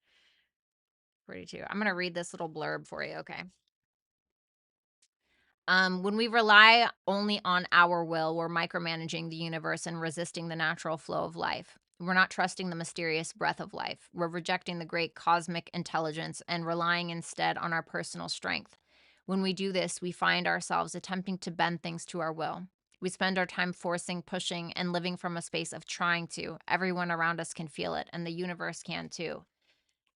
42. I'm going to read this little blurb for you, okay? When we rely only on our will, we're micromanaging the universe and resisting the natural flow of life. We're not trusting the mysterious breath of life. We're rejecting the great cosmic intelligence and relying instead on our personal strength. When we do this, we find ourselves attempting to bend things to our will. We spend our time forcing, pushing, and living from a space of trying to. Everyone around us can feel it, and the universe can too.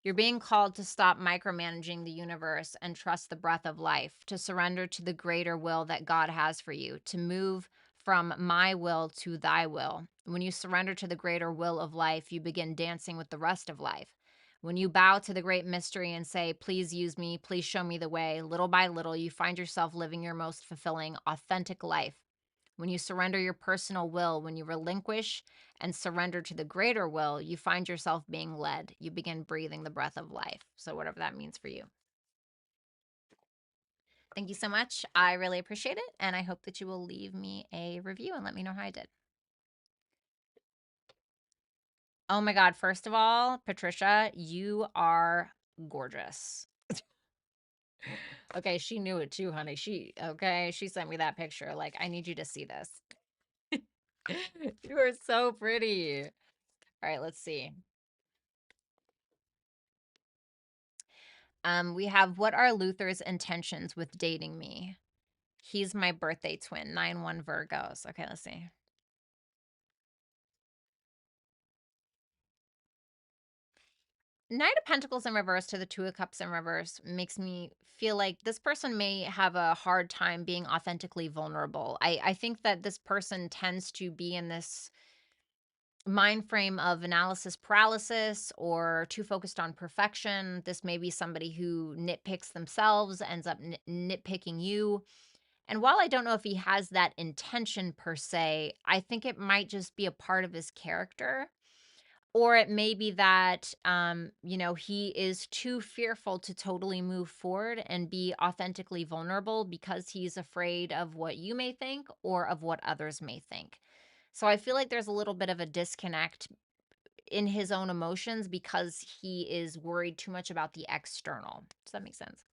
You're being called to stop micromanaging the universe and trust the breath of life, to surrender to the greater will that God has for you, to move from my will to thy will. When you surrender to the greater will of life, you begin dancing with the rest of life. When you bow to the great mystery and say, please use me, please show me the way, little by little, you find yourself living your most fulfilling, authentic life. When you surrender your personal will, when you relinquish and surrender to the greater will, you find yourself being led. You begin breathing the breath of life. So, whatever that means for you. Thank you so much. I really appreciate it. And I hope that you will leave me a review and let me know how I did. Oh my God. First of all, Patricia, you are gorgeous. Okay. She knew it too, honey. She sent me that picture. Like, I need you to see this. You are so pretty. All right. Let's see. We have, what are Luther's intentions with dating me? He's my birthday twin, 9/1 Virgos. Okay, let's see. Knight of Pentacles in reverse to the Two of Cups in reverse makes me feel like this person may have a hard time being authentically vulnerable. I think that this person tends to be in this mind frame of analysis paralysis or too focused on perfection. This may be somebody who nitpicks themselves, ends up nitpicking you. And while I don't know if he has that intention per se, I think it might just be a part of his character. Or it may be that, he is too fearful to totally move forward and be authentically vulnerable because he's afraid of what you may think or of what others may think. So I feel like there's a little bit of a disconnect in his own emotions because he is worried too much about the external. Does that make sense?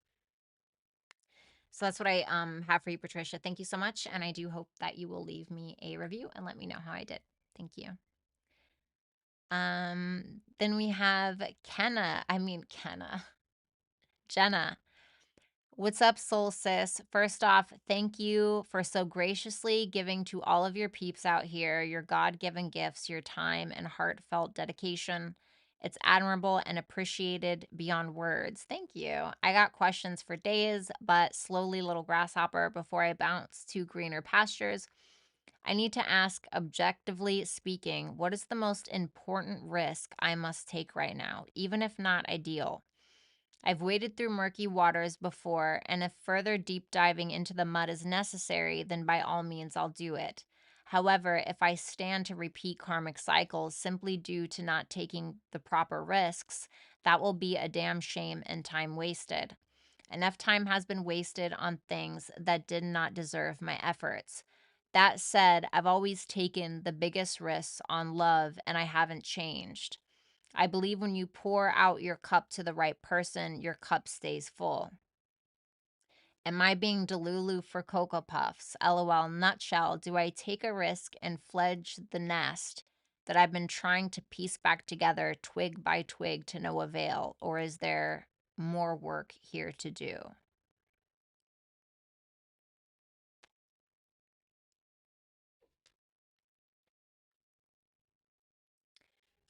So that's what I have for you, Patricia. Thank you so much. And I do hope that you will leave me a review and let me know how I did. Thank you. Then we have Kenna. Jenna, what's up, soul sis? First off, thank you for so graciously giving to all of your peeps out here your God-given gifts, your time and heartfelt dedication. It's admirable and appreciated beyond words. Thank you. I got questions for days, but slowly, little grasshopper, before I bounce to greener pastures, I need to ask, objectively speaking, what is the most important risk I must take right now, even if not ideal? I've waded through murky waters before, and if further deep diving into the mud is necessary, then by all means I'll do it. However, if I stand to repeat karmic cycles simply due to not taking the proper risks, that will be a damn shame and time wasted. Enough time has been wasted on things that did not deserve my efforts. That said, I've always taken the biggest risks on love, and I haven't changed. I believe when you pour out your cup to the right person, your cup stays full. Am I being delulu for Cocoa Puffs? LOL, nutshell, do I take a risk and fledge the nest that I've been trying to piece back together twig by twig to no avail? Or is there more work here to do?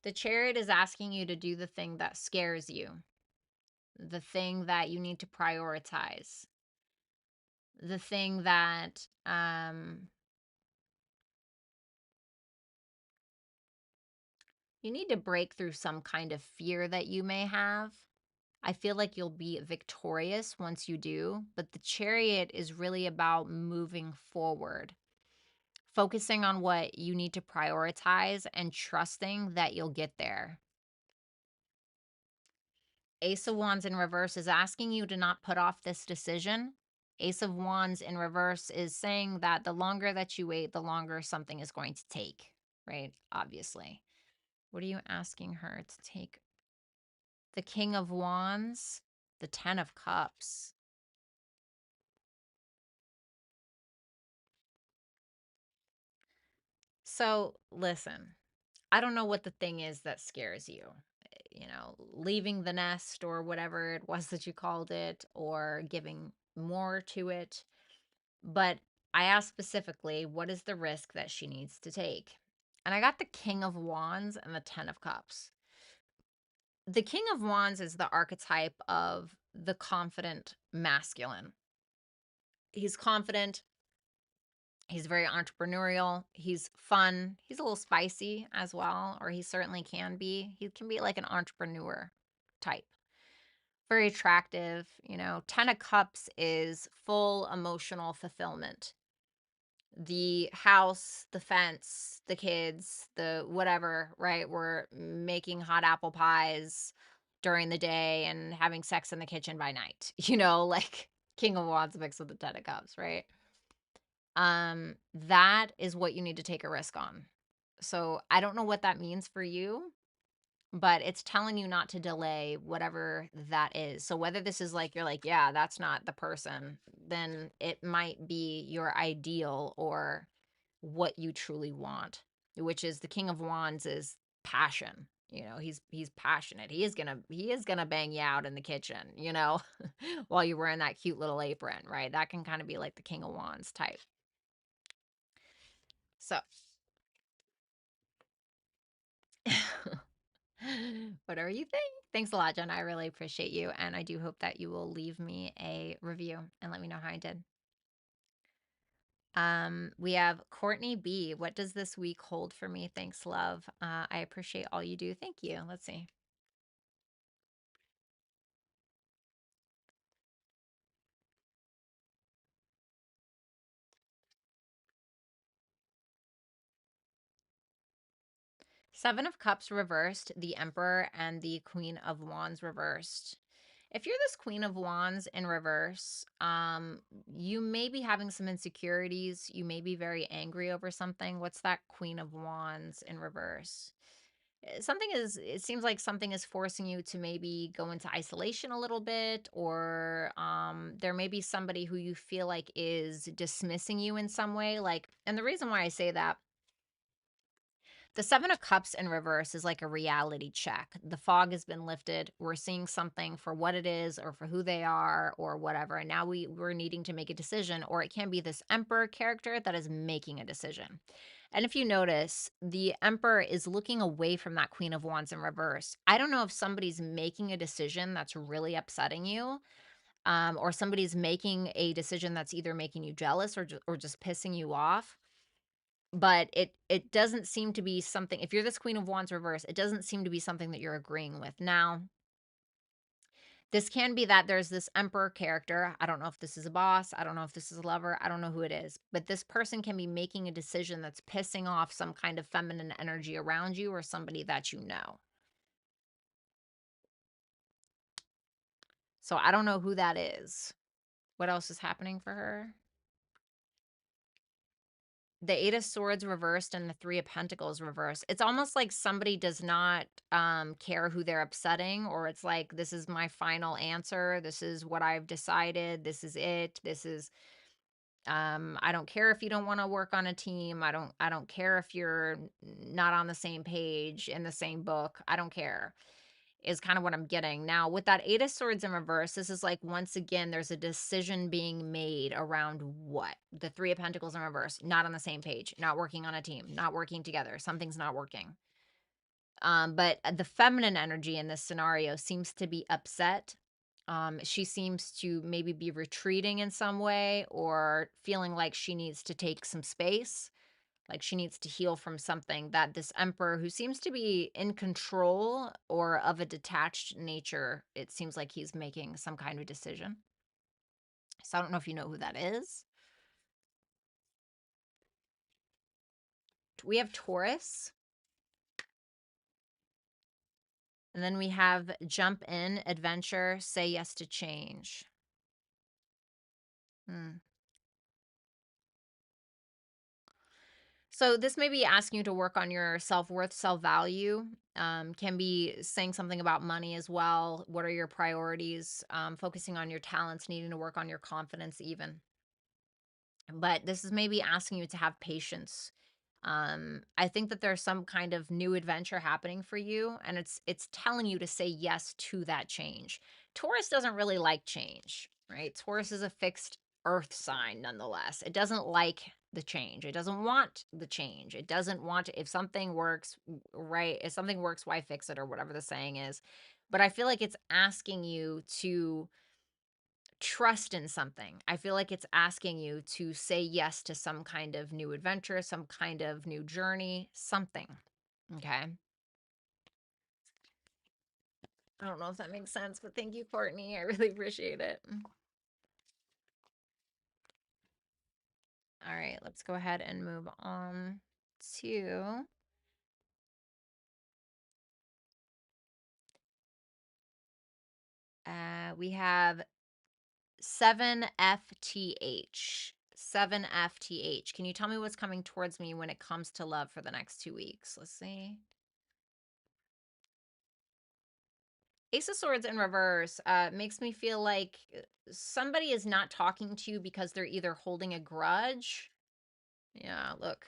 The Chariot is asking you to do the thing that scares you, the thing that you need to prioritize, the thing that you need to break through some kind of fear that you may have. I feel like you'll be victorious once you do, but the Chariot is really about moving forward, focusing on what you need to prioritize and trusting that you'll get there. Ace of Wands in reverse is asking you to not put off this decision. Ace of Wands in reverse is saying that the longer that you wait, the longer something is going to take, right? Obviously. What are you asking her to take? The King of Wands, the Ten of Cups. So, listen, I don't know what the thing is that scares you. Leaving the nest or whatever it was that you called it, or giving more to it. But I asked specifically, what is the risk that she needs to take? And I got the King of Wands and the Ten of Cups. The King of Wands is the archetype of the confident masculine. He's confident. He's very entrepreneurial. He's fun. He's a little spicy as well, or he certainly can be. He can be like an entrepreneur type. Very attractive. 10 of Cups is full emotional fulfillment. The house, the fence, the kids, the whatever, right? We're making hot apple pies during the day and having sex in the kitchen by night. Like King of Wands mixed with the Ten of Cups, right? That is what you need to take a risk on. So I don't know what that means for you, but it's telling you not to delay whatever that is. So whether this is like, you're like, yeah, that's not the person, then it might be your ideal or what you truly want, which is the King of Wands is passion. He's passionate. He is gonna bang you out in the kitchen, while you're wearing that cute little apron, right? That can kind of be like the King of Wands type. So whatever you think. Thanks a lot, Jen. I really appreciate you. And I do hope that you will leave me a review and let me know how I did. We have Courtney B. What does this week hold for me? Thanks, love. I appreciate all you do. Thank you. Let's see. Seven of Cups reversed, the Emperor, and the Queen of Wands reversed. If you're this Queen of Wands in reverse, you may be having some insecurities. You may be very angry over something. What's that Queen of Wands in reverse? It seems like something is forcing you to maybe go into isolation a little bit, or there may be somebody who you feel like is dismissing you in some way. And the reason why I say that, The Seven of Cups in reverse is like a reality check. The fog has been lifted. We're seeing something for what it is or for who they are or whatever. And now we're needing to make a decision, or it can be this Emperor character that is making a decision. And if you notice, the Emperor is looking away from that Queen of Wands in reverse. I don't know if somebody's making a decision that's really upsetting you, or somebody's making a decision that's either making you jealous or just pissing you off. But it doesn't seem to be something, if you're this Queen of Wands reverse, it doesn't seem to be something that you're agreeing with. Now, this can be that there's this Emperor character. I don't know if this is a boss. I don't know if this is a lover. I don't know who it is. But this person can be making a decision that's pissing off some kind of feminine energy around you or somebody that you know. So I don't know who that is. What else is happening for her? The Eight of Swords reversed and the Three of Pentacles reversed. It's almost like somebody does not care who they're upsetting, or it's like, this is my final answer. This is what I've decided. This is it. This is, I don't care if you don't want to work on a team. I don't care if you're not on the same page in the same book. I don't care, is kind of what I'm getting. Now, with that Eight of Swords in reverse, this is like, once again, there's a decision being made around what? The Three of Pentacles in reverse, not on the same page, not working on a team, not working together. Something's not working. But the feminine energy in this scenario seems to be upset. She seems to maybe be retreating in some way or feeling like she needs to take some space, like she needs to heal from something that this Emperor, who seems to be in control or of a detached nature, it seems like he's making some kind of decision. So I don't know if you know who that is. We have Taurus. And then we have jump in, adventure, say yes to change. So this may be asking you to work on your self-worth, self-value. Can be saying something about money as well. What are your priorities? Focusing on your talents, needing to work on your confidence even. But this is maybe asking you to have patience. I think that there's some kind of new adventure happening for you, and it's telling you to say yes to that change. Taurus doesn't really like change, right? Taurus is a fixed earth sign nonetheless. It doesn't like the change. It doesn't want the change. It doesn't want to, if something works, right? If something works, why fix it, or whatever the saying is. But I feel like it's asking you to trust in something. I feel like it's asking you to say yes to some kind of new adventure, some kind of new journey, something. Okay. I don't know if that makes sense, but thank you, Courtney. I really appreciate it. All right, let's go ahead and move on to we have 7FTH. 7FTH. Can you tell me what's coming towards me when it comes to love for the next 2 weeks? Let's see. Ace of Swords in reverse makes me feel like somebody is not talking to you because they're either holding a grudge. Yeah, look.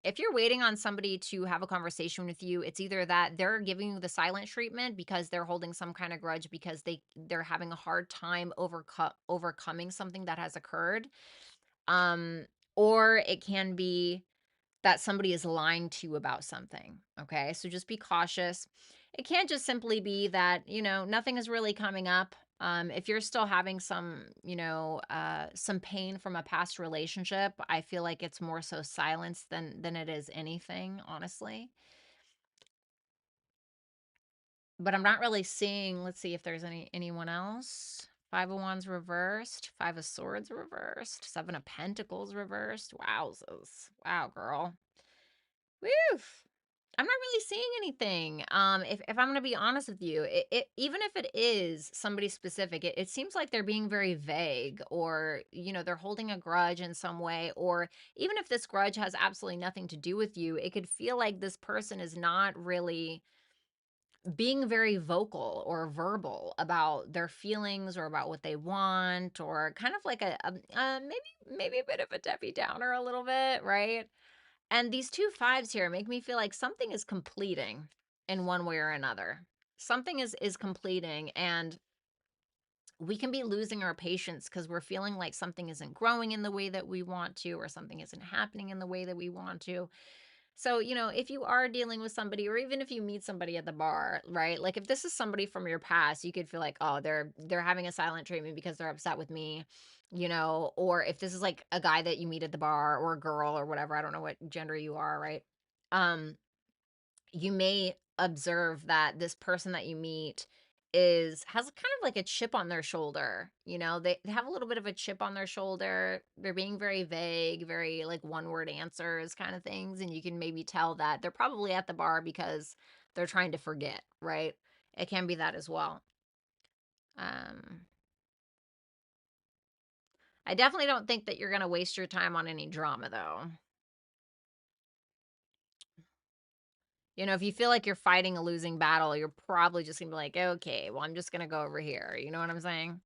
If you're waiting on somebody to have a conversation with you, it's either that they're giving you the silent treatment because they're holding some kind of grudge because they're having a hard time overcoming something that has occurred. Um, or it can be that somebody is lying to you about something. Okay. So just be cautious. It can't just simply be that, nothing is really coming up. If you're still having some pain from a past relationship, I feel like it's more so silence than it is anything, honestly. But I'm not really seeing, let's see if there's anyone else. Five of Wands reversed, Five of Swords reversed, Seven of Pentacles reversed. Wowzers. Wow, girl. Woo! I'm not really seeing anything. If I'm gonna be honest with you, even if it is somebody specific, it seems like they're being very vague, or they're holding a grudge in some way, or even if this grudge has absolutely nothing to do with you, it could feel like this person is not really being very vocal or verbal about their feelings or about what they want, or kind of like maybe a bit of a Debbie Downer a little bit, right? And these 2 5s here make me feel like something is completing in one way or another. Something is completing, and we can be losing our patience because we're feeling like something isn't growing in the way that we want to, or something isn't happening in the way that we want to. So, if you are dealing with somebody, or even if you meet somebody at the bar, right? Like if this is somebody from your past, you could feel like, oh, they're having a silent treatment because they're upset with me, or if this is like a guy that you meet at the bar, or a girl or whatever, I don't know what gender you are, right? Um, you may observe that this person that you meet has kind of like a chip on their shoulder. They have a little bit of a chip on their shoulder. They're being very vague, very like one word answers kind of things, and you can maybe tell that they're probably at the bar because they're trying to forget, right? It can be that as well. um I definitely don't think that you're going to waste your time on any drama, though. If you feel like you're fighting a losing battle, you're probably just gonna be like, okay, well, I'm just gonna go over here. You know what I'm saying?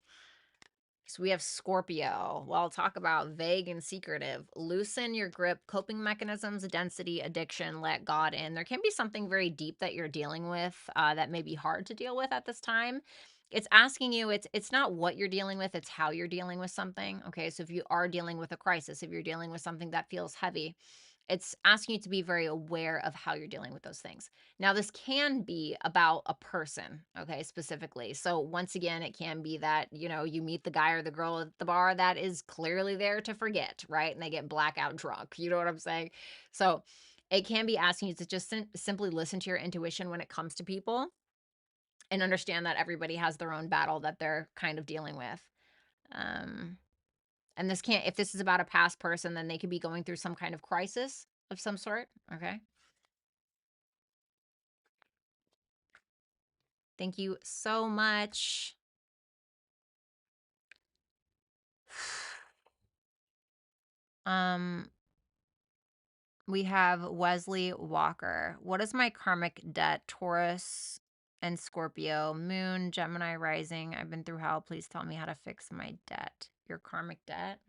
So we have Scorpio. Well, I'll talk about vague and secretive. Loosen your grip, coping mechanisms, density, addiction, let God in. There can be something very deep that you're dealing with that may be hard to deal with at this time. It's asking you, it's not what you're dealing with, it's how you're dealing with something. Okay. So if you are dealing with a crisis, if you're dealing with something that feels heavy, it's asking you to be very aware of how you're dealing with those things. Now, this can be about a person, okay, specifically. So, once again, it can be that, you meet the guy or the girl at the bar that is clearly there to forget, right? And they get blackout drunk. You know what I'm saying? So, it can be asking you to just simply listen to your intuition when it comes to people, and understand that everybody has their own battle that they're kind of dealing with. Um, and if this is about a past person, then they could be going through some kind of crisis of some sort. Okay. Thank you so much. Um, we have Wesley Walker. What is my karmic debt? Taurus and Scorpio, Moon, Gemini rising. I've been through hell. Please tell me how to fix my debt. Your karmic debt.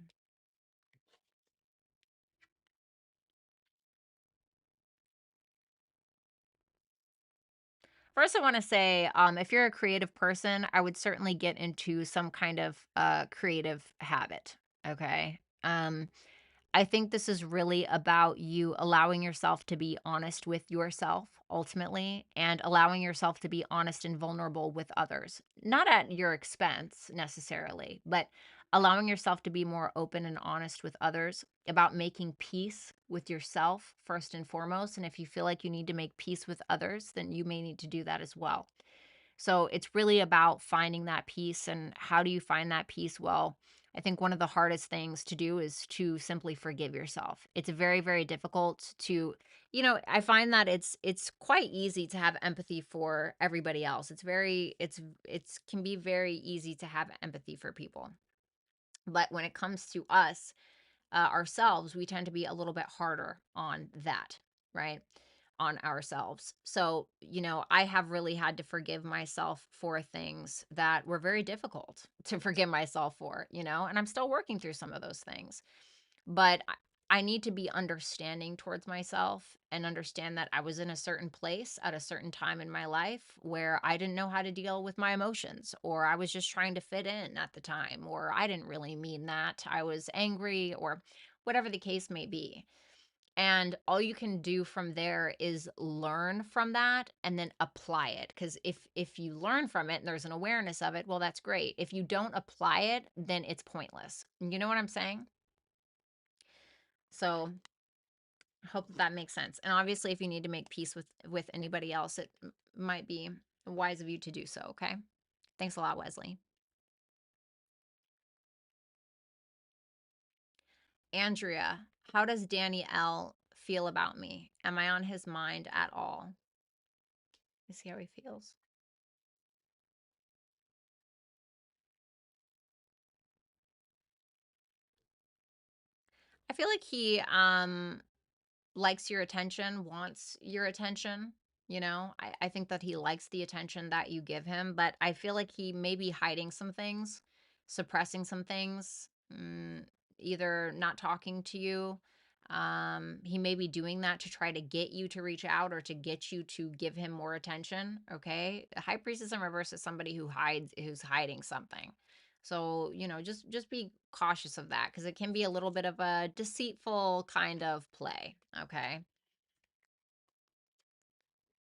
First, I want to say, if you're a creative person, I would certainly get into some kind of creative habit. Okay. I think this is really about you allowing yourself to be honest with yourself ultimately, and allowing yourself to be honest and vulnerable with others. Not at your expense necessarily, but allowing yourself to be more open and honest with others about making peace with yourself first and foremost. And if you feel like you need to make peace with others, then you may need to do that as well. So it's really about finding that peace. And how do you find that peace? Well, I think one of the hardest things to do is to simply forgive yourself. It's very, very difficult to, I find that it's quite easy to have empathy for everybody else. It's can be very easy to have empathy for people. But when it comes to us, ourselves, we tend to be a little bit harder on that, right? On ourselves. So, I have really had to forgive myself for things that were very difficult to forgive myself for, and I'm still working through some of those things. But I need to be understanding towards myself, and understand that I was in a certain place at a certain time in my life where I didn't know how to deal with my emotions, or I was just trying to fit in at the time, or I didn't really mean that. I was angry, or whatever the case may be. And all you can do from there is learn from that and then apply it. Because if you learn from it and there's an awareness of it, well, that's great. If you don't apply it, then it's pointless. You know what I'm saying? So I hope that makes sense. And obviously, if you need to make peace with anybody else, it might be wise of you to do so. Okay. Thanks a lot, Wesley. Andrea, how does Danny L feel about me? Am I on his mind at all? Let's see how he feels. I feel like he likes your attention, wants your attention. I think that he likes the attention that you give him, but I feel like he may be hiding some things, suppressing some things, either not talking to you, He may be doing that to try to get you to reach out or to get you to give him more attention. Okay. The high priestess in reverse is somebody who's hiding something. So, just be cautious of that because it can be a little bit of a deceitful kind of play. Okay.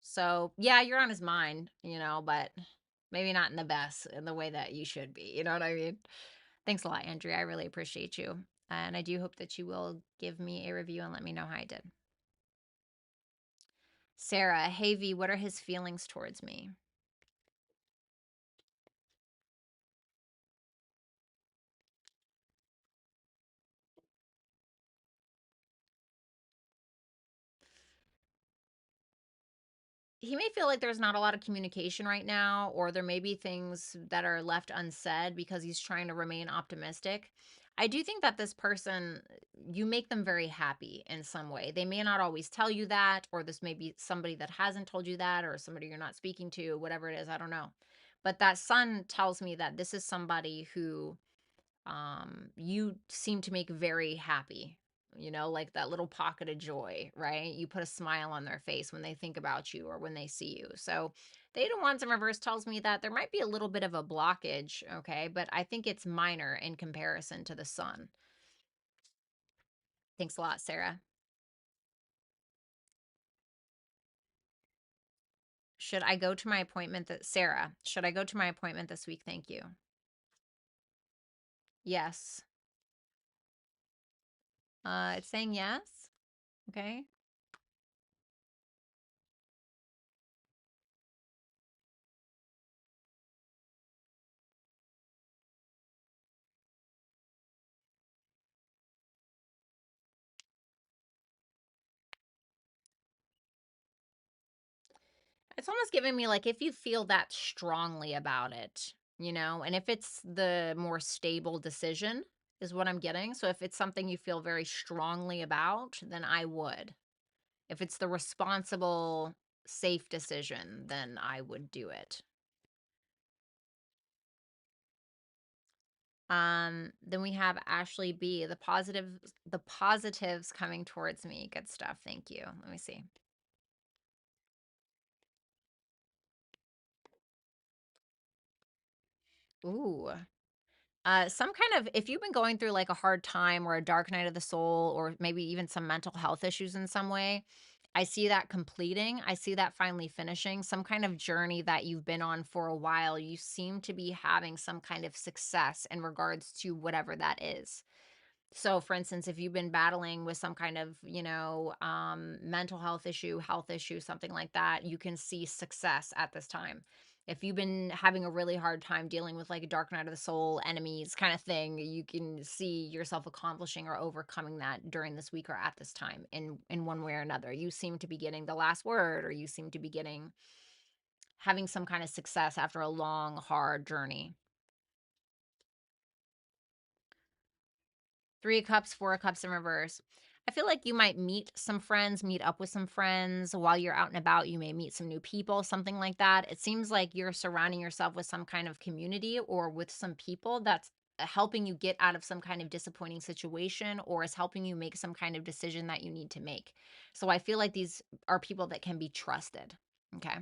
So, yeah, you're on his mind, but maybe not in the way that you should be. You know what I mean? Thanks a lot, Andrea. I really appreciate you. And I do hope that you will give me a review and let me know how I did. Sarah, hey V, what are his feelings towards me? He may feel like there's not a lot of communication right now, or there may be things that are left unsaid because he's trying to remain optimistic. I do think that this person, you make them very happy in some way. They may not always tell you that, or this may be somebody that hasn't told you that, or somebody you're not speaking to, whatever it is, I don't know. But that sun tells me that this is somebody who you seem to make very happy, like that little pocket of joy, right? You put a smile on their face when they think about you or when they see you. So the Eight of Wands in reverse tells me that there might be a little bit of a blockage, okay, but I think it's minor in comparison to the sun. Thanks a lot, Sarah. Should I go to my appointment that Sarah, should I go to my appointment this week? Thank you. Yes. It's saying yes. Okay. It's almost giving me like if you feel that strongly about it, and if it's the more stable decision is what I'm getting. So if it's something you feel very strongly about, then I would. If it's the responsible, safe decision, then I would do it. Then we have Ashley B. The positives coming towards me. Good stuff. Thank you. Let me see. Ooh. Some kind of, if you've been going through like a hard time or a dark night of the soul, or maybe even some mental health issues in some way, I see that completing. I see that finally finishing some kind of journey that you've been on for a while. You seem to be having some kind of success in regards to whatever that is. So, for instance, if you've been battling with some kind of, mental health issue, something like that, you can see success at this time. If you've been having a really hard time dealing with like a dark night of the soul, enemies kind of thing, you can see yourself accomplishing or overcoming that during this week or at this time in one way or another. You seem to be getting the last word, or you seem to be having some kind of success after a long, hard journey. Three of Cups, Four of Cups in reverse. I feel like you might meet some friends, meet up with some friends while you're out and about. You may meet some new people, something like that. It seems like you're surrounding yourself with some kind of community or with some people that's helping you get out of some kind of disappointing situation or is helping you make some kind of decision that you need to make. So I feel like these are people that can be trusted. Okay.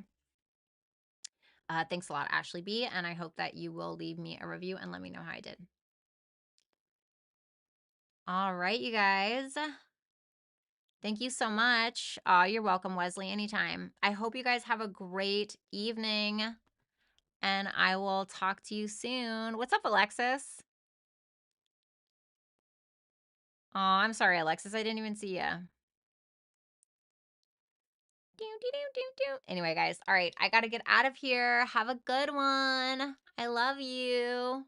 Thanks a lot, Ashley B. And I hope that you will leave me a review and let me know how I did. All right, you guys. Thank you so much. You're welcome, Wesley, anytime. I hope you guys have a great evening, and I will talk to you soon. What's up, Alexis? Oh, I'm sorry, Alexis. I didn't even see you. Anyway, guys, all right, I got to get out of here. Have a good one. I love you.